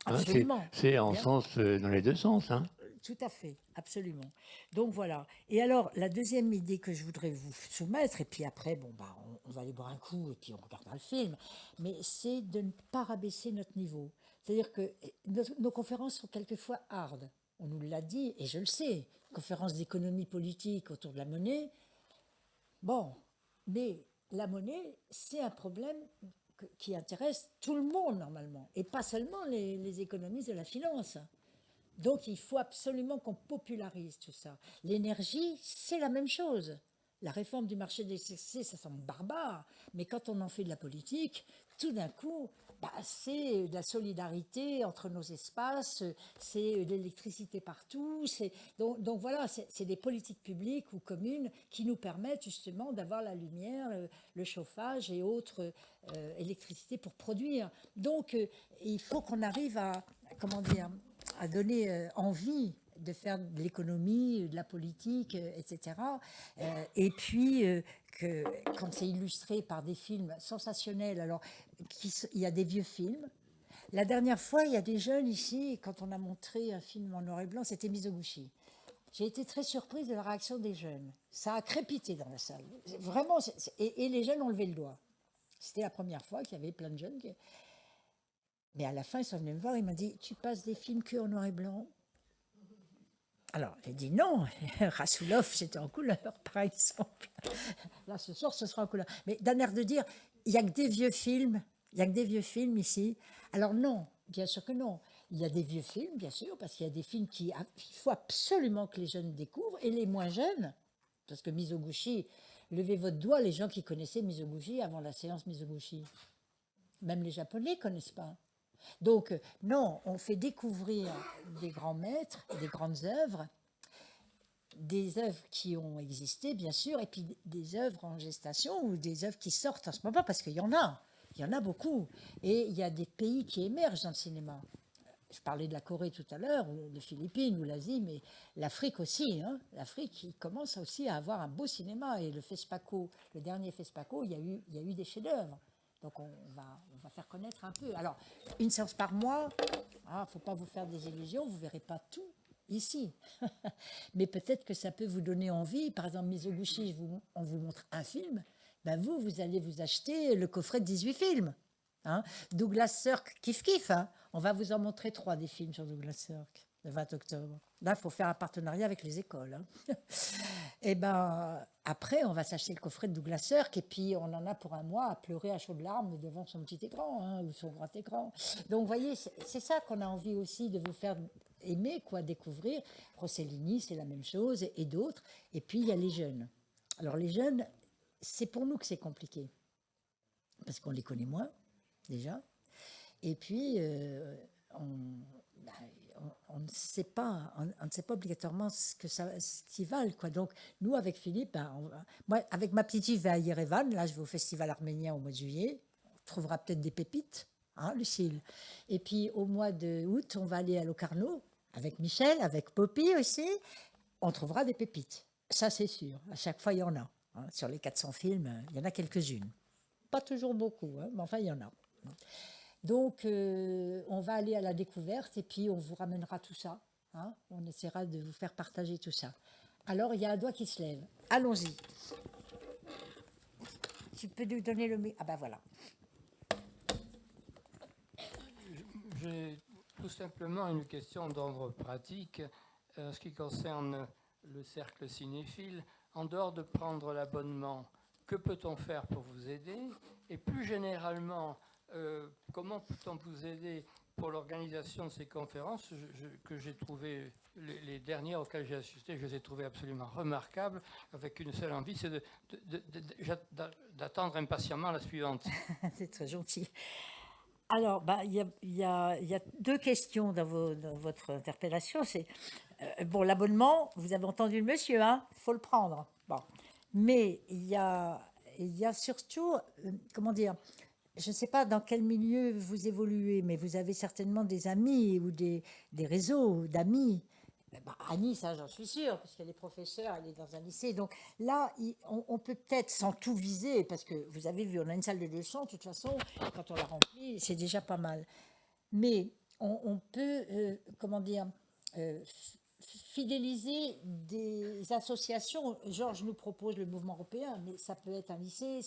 Absolument. C'est en sens, dans les deux sens. Hein. Tout à fait, absolument. Donc voilà. Et alors, la deuxième idée que je voudrais vous soumettre, et puis après, bon, bah, on va aller boire un coup et puis on regardera le film, mais c'est de ne pas rabaisser notre niveau. C'est-à-dire que nos conférences sont quelquefois hard. On nous l'a dit, et je le sais. Conférences d'économie politique autour de la monnaie. Bon, mais la monnaie, c'est un problème qui intéresse tout le monde normalement, et pas seulement les économistes de la finance. Donc il faut absolument qu'on popularise tout ça. L'énergie, c'est la même chose. La réforme du marché des CC, ça semble barbare, mais quand on en fait de la politique, tout d'un coup, bah, c'est de la solidarité entre nos espaces, c'est de l'électricité partout. Donc voilà, c'est des politiques publiques ou communes qui nous permettent justement d'avoir la lumière, le chauffage et autres électricité pour produire. Donc il faut qu'on arrive à, comment dire, à donner envie de faire de l'économie, de la politique, etc. Et puis, quand c'est illustré par des films sensationnels, alors il y a des vieux films. La dernière fois, il y a des jeunes ici, quand on a montré un film en noir et blanc, c'était Mizoguchi. J'ai été très surprise de la réaction des jeunes. Ça a crépité dans la salle. Vraiment, et les jeunes ont levé le doigt. C'était la première fois qu'il y avait plein de jeunes qui... Mais à la fin, ils sont venus me voir, ils m'ont dit « Tu passes des films que en noir et blanc ?» Alors, j'ai dit non. Rassoulov, c'était en couleur, par exemple. Là, ce soir, ce sera en couleur. Mais d'un air de dire, il n'y a que des vieux films. Il n'y a que des vieux films ici. Alors non, bien sûr que non. Il y a des vieux films, bien sûr, parce qu'il y a des films qu'il faut absolument que les jeunes découvrent, et les moins jeunes, parce que Mizoguchi, levez votre doigt, les gens qui connaissaient Mizoguchi avant la séance Mizoguchi. Même les Japonais ne connaissent pas. Donc, non, on fait découvrir des grands maîtres, des grandes œuvres, des œuvres qui ont existé, bien sûr, et puis des œuvres en gestation ou des œuvres qui sortent en ce moment, parce qu'il y en a. Il y en a beaucoup. Et il y a des pays qui émergent dans le cinéma. Je parlais de la Corée tout à l'heure, ou les Philippines, ou l'Asie, mais l'Afrique aussi. Hein. L'Afrique, il commence aussi à avoir un beau cinéma. Et le FESPACO, le dernier FESPACO, il y a eu des chefs-d'œuvre. Donc on va faire connaître un peu. Alors, une séance par mois, il ne faut pas vous faire des illusions, vous ne verrez pas tout ici. Mais peut-être que ça peut vous donner envie. Par exemple, Mizoguchi, on vous montre un film, ben vous allez vous acheter le coffret de 18 films. Hein. Douglas Sirk, kiff kiff. Hein. On va vous en montrer 3 des films sur Douglas Sirk, le 20 octobre. Là, il faut faire un partenariat avec les écoles. Hein. Et ben après, on va s'acheter le coffret de Douglas Sirk et puis on en a pour un mois à pleurer à chaudes larmes devant son petit écran hein, ou son grand écran. Donc, vous voyez, c'est ça qu'on a envie aussi de vous faire aimer, quoi, découvrir. Rossellini, c'est la même chose et d'autres. Et puis, il y a les jeunes. Alors, les jeunes, c'est pour nous que c'est compliqué parce qu'on les connaît moins déjà. Et puis, bah, on ne sait pas, on ne sait pas obligatoirement ce qu'ils valent, quoi. Donc, nous, avec Philippe, moi, avec ma petite fille, je vais à Yerevan. Là, je vais au festival arménien au mois de juillet. On trouvera peut-être des pépites, hein, Lucille. Et puis, au mois d'août, on va aller à Locarno avec Michel, avec Poppy aussi. On trouvera des pépites. Ça, c'est sûr. À chaque fois, il y en a. Hein. Sur les 400 films, il y en a quelques-unes. Pas toujours beaucoup, hein, mais enfin, il y en a. Donc, on va aller à la découverte et puis on vous ramènera tout ça. Hein. On essaiera de vous faire partager tout ça. Alors, il y a un doigt qui se lève. Allons-y. Tu peux nous donner le... Ah ben voilà. J'ai tout simplement une question d'ordre pratique. En ce qui concerne le cercle cinéphile, en dehors de prendre l'abonnement, que peut-on faire pour vous aider? Et plus généralement, comment peut-on vous aider pour l'organisation de ces conférences que j'ai trouvées, les dernières auxquelles j'ai assisté, je les ai trouvées absolument remarquables, avec une seule envie, c'est d'attendre impatiemment la suivante. C'est très gentil. Alors, il y a 2 questions dans votre interpellation. C'est bon, l'abonnement, vous avez entendu le monsieur, hein, faut le prendre. Bon, mais il y a surtout, comment dire, je ne sais pas dans quel milieu vous évoluez, mais vous avez certainement des amis ou des réseaux d'amis. Annie, ça j'en suis sûre, parce qu'elle est professeure, elle est dans un lycée. Donc là, on peut peut-être, sans tout viser, parce que vous avez vu, on a une salle de leçons, de toute façon, quand on la remplit, c'est déjà pas mal. Mais on peut, comment dire, fidéliser des associations. Georges nous propose le mouvement européen, mais ça peut être un lycée.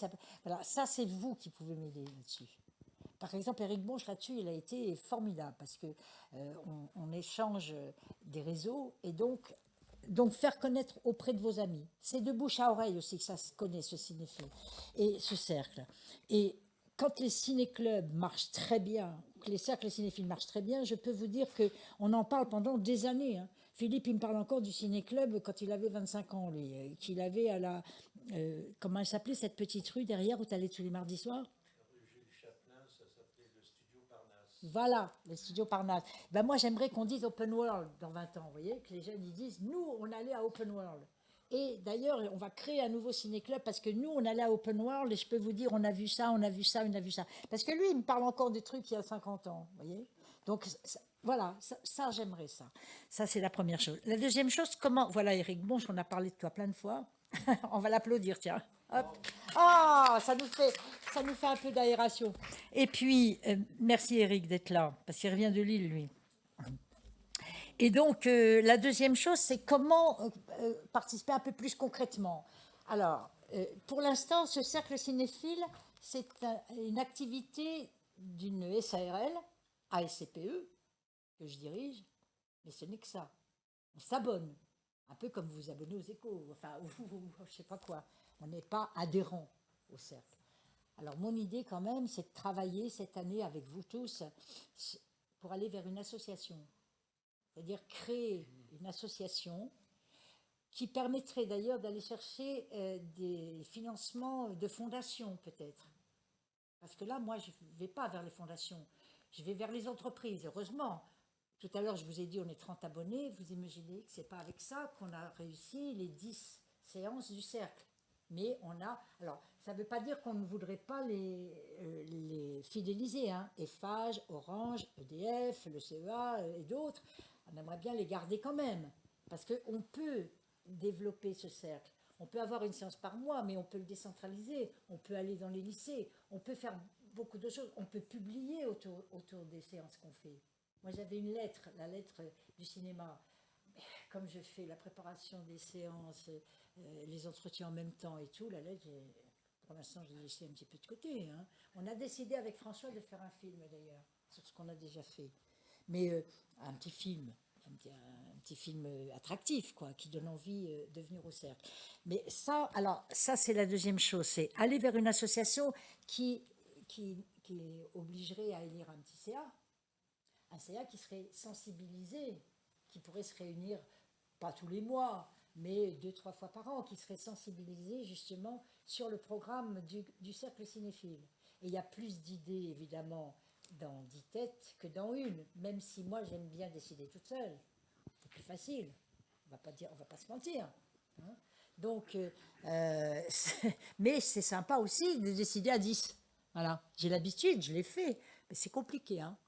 Voilà, ça c'est vous qui pouvez m'aider là-dessus. Par exemple, Éric Bonche, là-dessus, il a été formidable parce que on échange des réseaux et donc faire connaître auprès de vos amis. C'est de bouche à oreille aussi que ça se connaît, ce cinéphile et ce cercle. Et quand les ciné-clubs marchent très bien, que les cercles cinéphiles marchent très bien, je peux vous dire qu'on en parle pendant des années. Hein. Philippe, il me parle encore du ciné-club quand il avait 25 ans, lui, qu'il avait à la... comment elle s'appelait, cette petite rue derrière où tu allais tous les mardis soirs? Voilà, le studio Parnasse. Ben moi, j'aimerais qu'on dise Open World dans 20 ans, vous voyez, que les jeunes ils disent, nous, on allait à Open World. Et d'ailleurs, on va créer un nouveau ciné-club parce que nous, on allait à Open World et je peux vous dire, on a vu ça, on a vu ça, on a vu ça. Parce que lui, il me parle encore des trucs il y a 50 ans, vous voyez. Donc, voilà, ça j'aimerais ça. Ça, c'est la première chose. La deuxième chose, comment... Voilà, Éric Bonche, on a parlé de toi plein de fois. On va l'applaudir, tiens. Hop. Ah, ça nous fait un peu d'aération. Et puis, merci Eric d'être là, parce qu'il revient de Lille, lui. Et donc, la deuxième chose, c'est comment participer un peu plus concrètement. Alors, pour l'instant, ce cercle cinéphile, c'est une activité d'une SARL, ASCPE, que je dirige, mais ce n'est que ça. On s'abonne, un peu comme vous vous abonnez aux échos, enfin, ou je sais pas quoi. On n'est pas adhérent au cercle. Alors mon idée quand même, c'est de travailler cette année avec vous tous pour aller vers une association. C'est-à-dire créer une association qui permettrait d'ailleurs d'aller chercher des financements de fondations peut-être. Parce que là, moi, je ne vais pas vers les fondations, je vais vers les entreprises, heureusement. Tout à l'heure, je vous ai dit, on est 30 abonnés, vous imaginez que ce n'est pas avec ça qu'on a réussi les 10 séances du cercle. Mais on a... Alors, ça ne veut pas dire qu'on ne voudrait pas les fidéliser, hein. Eiffage, Orange, EDF, le CEA et d'autres. On aimerait bien les garder quand même. Parce qu'on peut développer ce cercle. On peut avoir une séance par mois, mais on peut le décentraliser. On peut aller dans les lycées. On peut faire beaucoup de choses. On peut publier autour des séances qu'on fait. Moi, j'avais une lettre, la lettre du cinéma. Comme je fais la préparation des séances, les entretiens en même temps et tout, la lettre, pour l'instant, je l'ai laissée un petit peu de côté. Hein. On a décidé avec François de faire un film, d'ailleurs, sur ce qu'on a déjà fait. Mais un petit film. Un petit film attractif, quoi, qui donne envie de venir au cercle. Mais ça, alors, ça, c'est la deuxième chose, c'est aller vers une association qui obligerait à élire un petit CA qui serait sensibilisé, qui pourrait se réunir, pas tous les mois, mais 2-3 fois par an, qui serait sensibilisé justement sur le programme du cercle cinéphile. Et il y a plus d'idées, évidemment, dans 10 têtes que dans une, même si moi j'aime bien décider toute seule. C'est plus facile, on va pas se mentir. Hein. Donc, mais c'est sympa aussi de décider à 10. Voilà, j'ai l'habitude, je l'ai fait, mais c'est compliqué. Hein.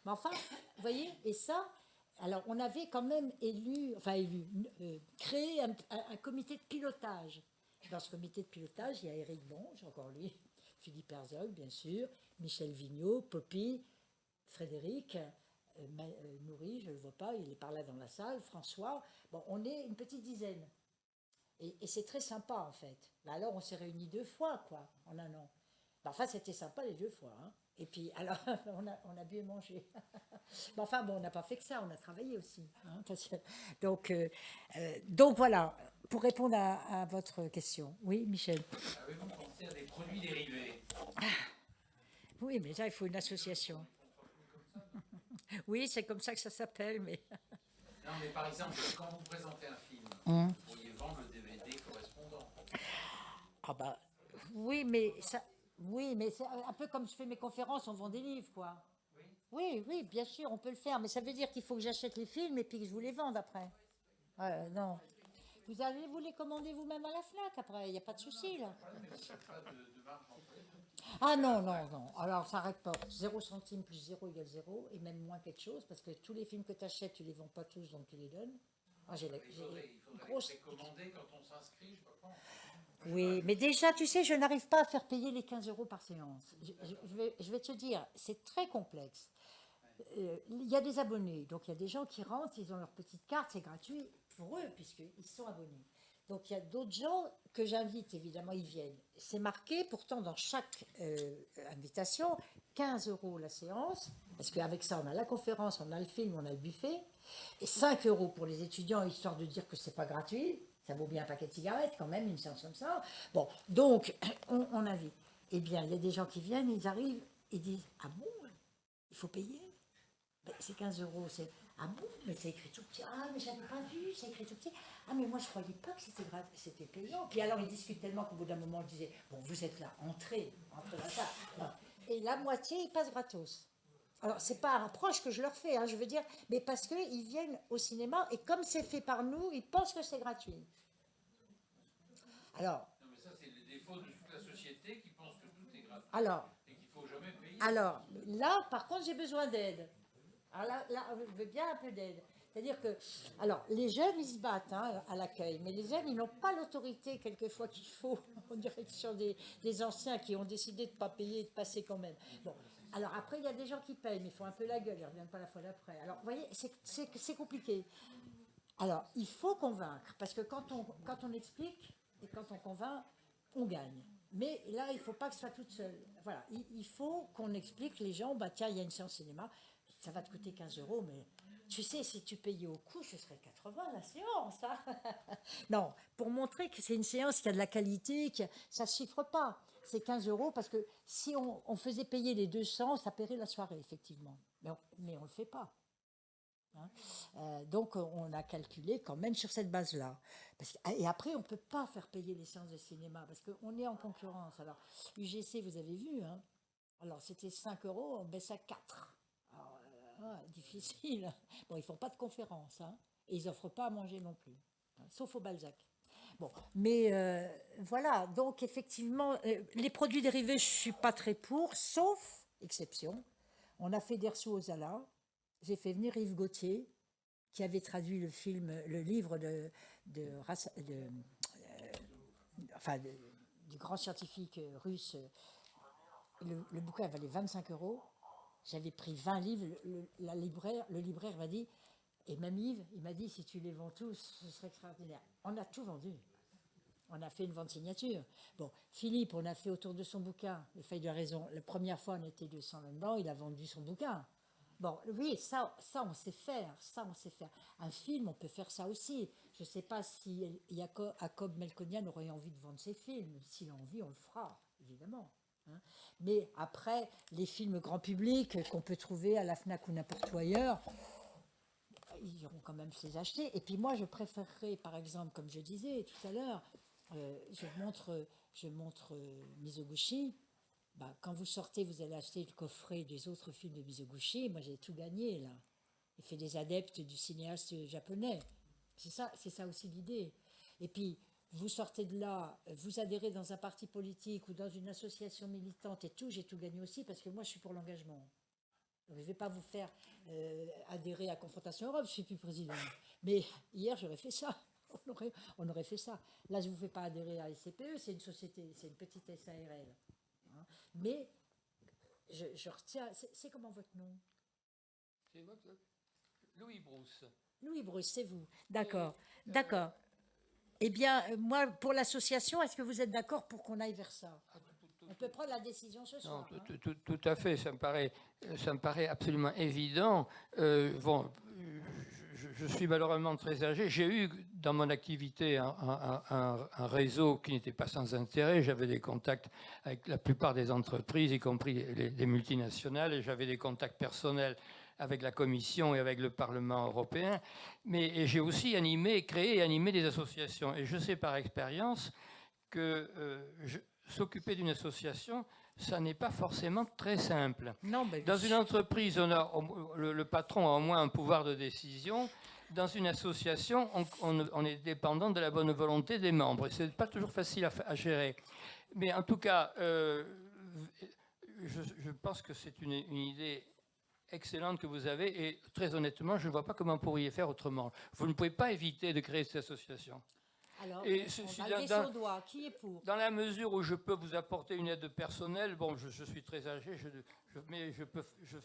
Mais enfin, vous voyez, et ça, alors on avait quand même créé un comité de pilotage. Dans ce comité de pilotage, il y a Éric Bonge, encore lui, Philippe Herzog, bien sûr, Michel Vigneault, Poppy, Frédéric, Nourri, je ne le vois pas, il est par là dans la salle, François. Bon, on est une petite dizaine. Et c'est très sympa, en fait. Bah alors, on s'est réunis 2 fois, quoi, en un an. Bah, enfin, c'était sympa les 2 fois. Hein. Et puis, alors, on a bu et mangé. Mais enfin, bon, on n'a pas fait que ça, on a travaillé aussi. Hein, donc, voilà, pour répondre à votre question. Oui, Michel. Avez-vous pensé à des produits dérivés? Oui, mais là, il faut une association. Oui, c'est comme ça que ça s'appelle, mais... Non, mais par exemple, quand vous présentez un film, vous pourriez vendre le DVD correspondant. Ah bah, oui, mais ça... Oui, mais c'est un peu comme je fais mes conférences, on vend des livres, quoi. Oui, oui, bien sûr, on peut le faire, mais ça veut dire qu'il faut que j'achète les films et puis que je vous les vende après. Non. Vous allez vous les commander vous-même à la FNAC après, il n'y a pas de souci, là. Ah non, non, non. Alors, ça n'arrête pas. 0 centime plus 0 égale 0, et même moins quelque chose, parce que tous les films que tu achètes, tu les vends pas tous, donc tu les donnes. Ah, Il faudrait les commander quand on s'inscrit, je pense. Oui, mais déjà, tu sais, je n'arrive pas à faire payer les 15 € par séance. Je vais te dire, c'est très complexe. Il y a des abonnés, donc il y a des gens qui rentrent, ils ont leur petite carte, c'est gratuit pour eux, puisqu'ils sont abonnés. Donc il y a d'autres gens que j'invite, évidemment, ils viennent. C'est marqué pourtant dans chaque invitation, 15 € la séance, parce qu'avec ça, on a la conférence, on a le film, on a le buffet, et 5 € pour les étudiants, histoire de dire que c'est pas gratuit. Ça vaut bien un paquet de cigarettes quand même, une séance comme ça. Bon, donc, on invite. Eh bien, il y a des gens qui viennent, ils arrivent, ils disent « Ah bon, il faut payer ?» Ben, c'est 15 €, c'est « Ah bon, mais c'est écrit tout petit. Ah, mais j'avais pas vu, c'est écrit tout petit. Ah, mais moi, je croyais pas que c'était payant. » Puis alors, ils discutent tellement qu'au bout d'un moment, je disais « Bon, vous êtes là, entrez dans la salle. » Et la moitié, ils passent gratos. Alors, c'est pas un reproche que je leur fais, hein, je veux dire, mais parce qu'ils viennent au cinéma et comme c'est fait par nous, ils pensent que c'est gratuit. Alors, Non, mais ça, c'est le défaut de toute la société qui pense que tout est gratuit alors, et qu'il ne faut jamais payer. alors, là, par contre, j'ai besoin d'aide. Alors là, je veux bien un peu d'aide. C'est-à-dire que, alors, les jeunes, ils se battent hein, à l'accueil, mais les jeunes, ils n'ont pas l'autorité, quelquefois, qu'il faut en direction des anciens qui ont décidé de ne pas payer et de passer quand même. Bon, alors après, il y a des gens qui payent, mais ils font un peu la gueule, ils ne reviennent pas la fois d'après. Alors, vous voyez, c'est compliqué. Alors, il faut convaincre, parce que quand on explique et quand on convainc, on gagne. Mais là, il ne faut pas que ce soit toute seule. Voilà, il faut qu'on explique les gens, bah tiens, il y a une séance cinéma, ça va te coûter 15 €, mais Tu sais, si tu payais au coup, ce serait 80 la séance. Hein. Non, pour montrer que c'est une séance qui a de la qualité, ça ne se chiffre pas. C'est 15 € parce que si on faisait payer les 200, ça paierait la soirée, effectivement. Mais on ne le fait pas. Hein. Donc, on a calculé quand même sur cette base-là. Et après, on ne peut pas faire payer les séances de cinéma parce qu'on est en concurrence. Alors, UGC, vous avez vu, hein. Alors, c'était 5 €, on baisse à 4. Alors, difficile. Bon, ils font pas de conférences, hein, et ils offrent pas à manger non plus, hein, sauf au Balzac. Bon, mais voilà, donc effectivement, les produits dérivés, je suis pas très pour, sauf exception. On a fait Derceau aux Alas. J'ai fait venir Yves Gauthier, qui avait traduit le livre du grand scientifique russe. Le bouquin valait 25 €. J'avais pris 20 livres. Le libraire m'a dit, et même Yves, il m'a dit, si tu les vends tous, ce serait extraordinaire. On a tout vendu. On a fait une vente signature. Bon, Philippe, on a fait autour de son bouquin, Les Feuilles de raison. La première fois, on était 200 là-dedans, il a vendu son bouquin. Bon, oui, ça, on sait faire. Ça, on sait faire. Un film, on peut faire ça aussi. Je ne sais pas si Jacob Melconian aurait envie de vendre ses films. S'il a envie, on le fera, évidemment. Hein. Mais après, les films grand public qu'on peut trouver à la FNAC ou n'importe où ailleurs, ils iront quand même se les acheter. Et puis moi, je préférerais, par exemple, comme je disais tout à l'heure, je montre Mizoguchi. Bah, quand vous sortez, vous allez acheter le coffret des autres films de Mizoguchi. Moi, j'ai tout gagné, là. Il fait des adeptes du cinéaste japonais. C'est ça aussi l'idée. Et puis, vous sortez de là, vous adhérez dans un parti politique ou dans une association militante et tout, j'ai tout gagné aussi parce que moi, je suis pour l'engagement. Je ne vais pas vous faire adhérer à Confrontation Europe, je ne suis plus président. Mais hier, j'aurais fait ça. On aurait fait ça. Là, je ne vous fais pas adhérer à SCPE, c'est une société, c'est une petite SARL. Hein. Mais je retiens. C'est comment votre nom? C'est votre Louis Brousse. Louis Brousse, c'est vous. D'accord. D'accord. Eh bien, moi, pour l'association, est-ce que vous êtes d'accord pour qu'on aille vers ça? On peut prendre la décision ce soir. Non, tout à fait, ça me paraît absolument évident. Bon, je suis malheureusement très âgé. J'ai eu dans mon activité un réseau qui n'était pas sans intérêt. J'avais des contacts avec la plupart des entreprises, y compris les multinationales, et j'avais des contacts personnels avec la Commission et avec le Parlement européen. Mais j'ai aussi créé et animé des associations. Et je sais par expérience que s'occuper d'une association, ça n'est pas forcément très simple. Non, dans une entreprise, le patron a au moins un pouvoir de décision. Dans une association, on est dépendant de la bonne volonté des membres. Et ce n'est pas toujours facile à gérer. Mais en tout cas, je pense que c'est une idée excellente que vous avez. Et très honnêtement, je ne vois pas comment vous pourriez faire autrement. Vous ne pouvez pas éviter de créer cette association. Alors, on va lever son doigt. Qui est pour? Dans la mesure où je peux vous apporter une aide personnelle, bon, je suis très âgé, mais je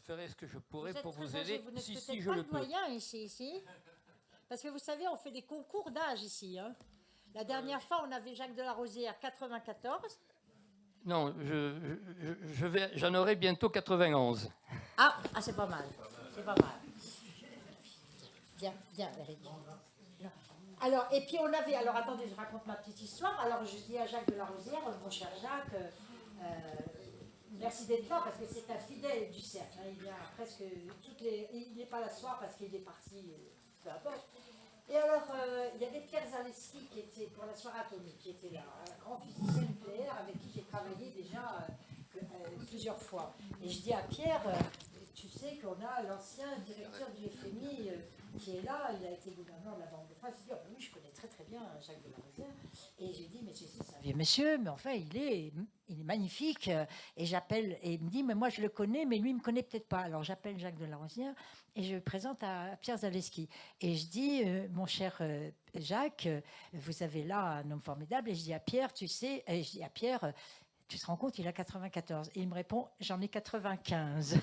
ferai ce que je pourrai pour vous aider. Vous n'êtes si peut-être je pas le le peux. doyen ici. Parce que vous savez, on fait des concours d'âge ici. Hein. La dernière fois, on avait Jacques Delarosière, 94. Non, j'en aurai bientôt 91. Ah, c'est pas mal. C'est pas mal. Viens, Eric. Alors, et puis on avait, alors attendez, je raconte ma petite histoire. Alors je dis à Jacques Delarosière, mon cher Jacques, merci d'être là parce que c'est un fidèle du cercle. Hein, il vient presque il n'est pas là ce soir parce qu'il est parti, peu importe. Et alors, il y avait Pierre Zaleski qui était pour la soirée atomique, qui était là, un grand physicien nucléaire avec qui j'ai travaillé déjà plusieurs fois. Et je dis à Pierre, tu sais qu'on a l'ancien directeur du FMI qui est là, il a été gouverneur de la Banque de France. Il dit, oh, oui, je connais très très bien Jacques Delarosière. Et j'ai dit, mais c'est un vieux monsieur, mais enfin, il est magnifique. Et j'appelle, et il me dit, mais moi je le connais, mais lui, il ne me connaît peut-être pas. Alors j'appelle Jacques Delarosière et je le présente à Pierre Zaleski. Et je dis, mon cher Jacques, vous avez là un homme formidable. Et je dis à Pierre, tu sais, et je dis à Pierre, tu te rends compte, il a 94. Et il me répond, j'en ai 95.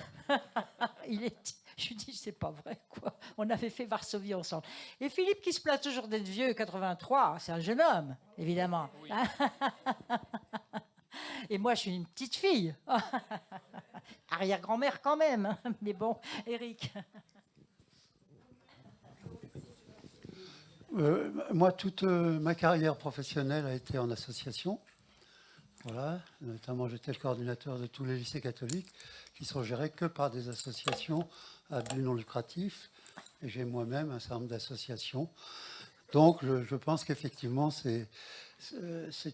Je lui dis, c'est pas vrai, quoi. On avait fait Varsovie ensemble. Et Philippe, qui se place toujours d'être vieux, 83, c'est un jeune homme, évidemment. Oui. Et moi, je suis une petite fille. Arrière-grand-mère quand même. Mais bon, Eric. Moi, toute ma carrière professionnelle a été en association. Voilà. Notamment, j'étais le coordinateur de tous les lycées catholiques qui sont gérés que par des associations à but non lucratif. Et j'ai moi-même un certain nombre d'associations. Donc, je pense qu'effectivement, c'est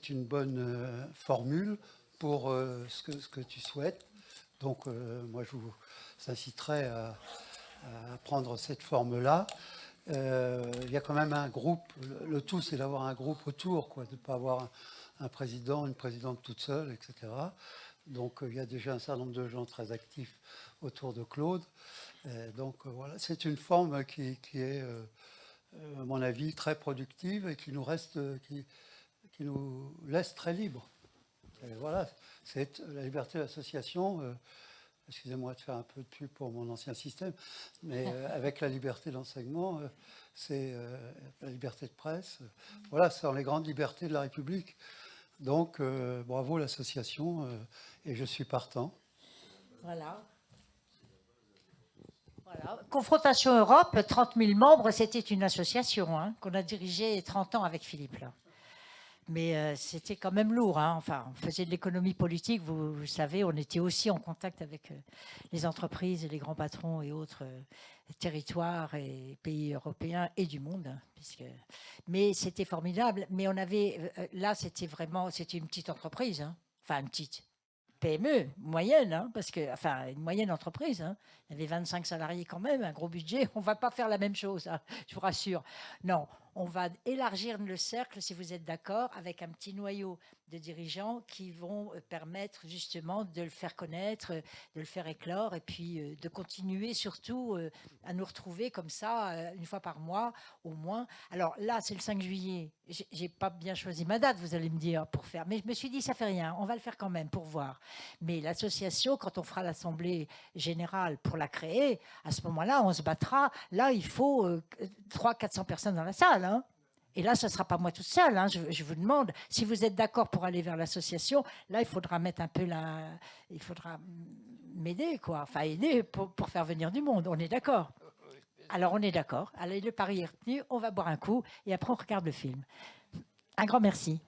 une bonne formule pour ce que tu souhaites. Donc, moi, je vous inciterai à prendre cette forme-là. Il y a quand même un groupe. Le tout, c'est d'avoir un groupe autour, quoi, de ne pas avoir un président, une présidente toute seule, etc. Donc, il y a déjà un certain nombre de gens très actifs autour de Claude. Donc, voilà, c'est une forme qui est, à mon avis, très productive et qui nous laisse très libres. Et voilà, c'est la liberté d'association. Excusez-moi de faire un peu de pub pour mon ancien système, mais avec la liberté d'enseignement, c'est la liberté de presse. Voilà, ce sont les grandes libertés de la République. Donc, bravo l'association, et je suis partant. Voilà. Voilà. Confrontation Europe, 30 000 membres, c'était une association hein, qu'on a dirigée 30 ans avec Philippe. Là. Mais c'était quand même lourd. Hein. Enfin, on faisait de l'économie politique, vous savez, on était aussi en contact avec les entreprises, les grands patrons et autres territoires et pays européens et du monde. Mais c'était formidable. Mais on avait, là, c'était une petite entreprise. Hein. Enfin, une petite PME, moyenne, hein, parce que, enfin, une moyenne entreprise. Hein. Il y avait 25 salariés quand même, un gros budget. On ne va pas faire la même chose, hein, je vous rassure. Non, on va élargir le cercle, si vous êtes d'accord, avec un petit noyau de dirigeants qui vont permettre justement de le faire connaître, de le faire éclore et puis de continuer surtout à nous retrouver comme ça une fois par mois au moins. Alors là, c'est le 5 juillet. J'ai pas bien choisi ma date, vous allez me dire, pour faire. Mais je me suis dit, ça fait rien, on va le faire quand même pour voir. Mais l'association, quand on fera l'assemblée générale pour la créer, à ce moment-là, on se battra. Là, il faut 300-400 personnes dans la salle, hein. Et là, ce ne sera pas moi toute seule. Hein. Je vous demande, si vous êtes d'accord pour aller vers l'association, là, il faudra mettre un peu il faudra m'aider, quoi. Enfin, aider pour faire venir du monde. On est d'accord? Alors, on est d'accord. Allez, le pari est retenu. On va boire un coup et après, on regarde le film. Un grand merci.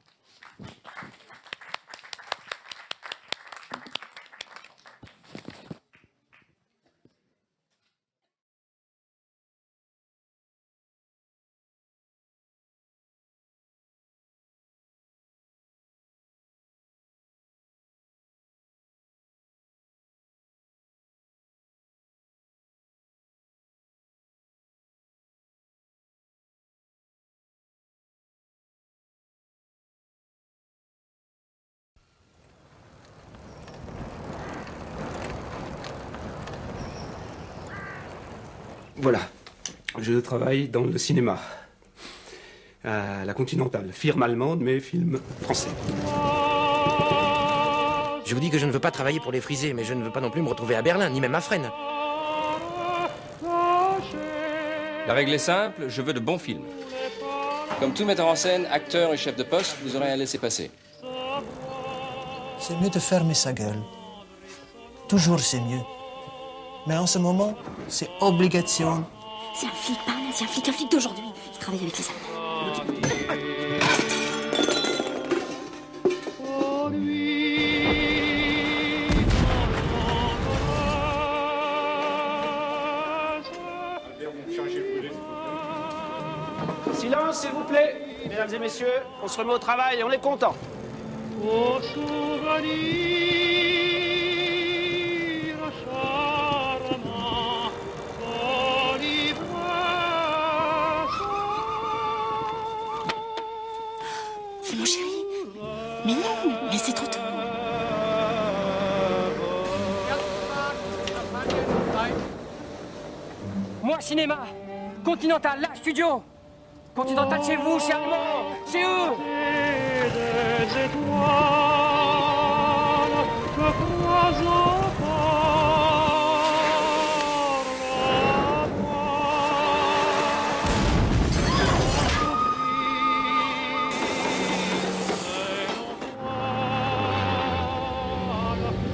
Voilà, je travaille dans le cinéma. À la Continentale, firme allemande, mais film français. Je vous dis que je ne veux pas travailler pour les frisés, mais je ne veux pas non plus me retrouver à Berlin, ni même à Fresnes. La règle est simple, je veux de bons films. Comme tout metteur en scène, acteur et chef de poste, vous aurez à laisser passer. C'est mieux de fermer sa gueule. Toujours c'est mieux. Mais en ce moment, c'est obligation. C'est un flic, pas un ancien flic, un flic d'aujourd'hui. Il travaille avec les Allemands. Silence, s'il vous plaît. Mesdames et messieurs, on se remet au travail et on est content. Mon chéri. Mais non, mais c'est trop tôt. Moi, cinéma. Continental, là, studio. Continental, c'est vous, c'est allemand. C'est eux.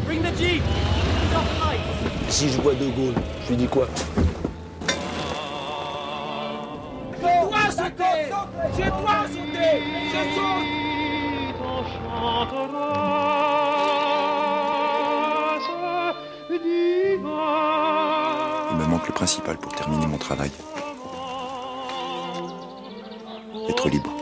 Bring the Jeep. Si je vois De Gaulle, je lui dis quoi? Dois sauter. C'est toi à sauter. Je saute. Il me manque le principal pour terminer mon travail. Être libre.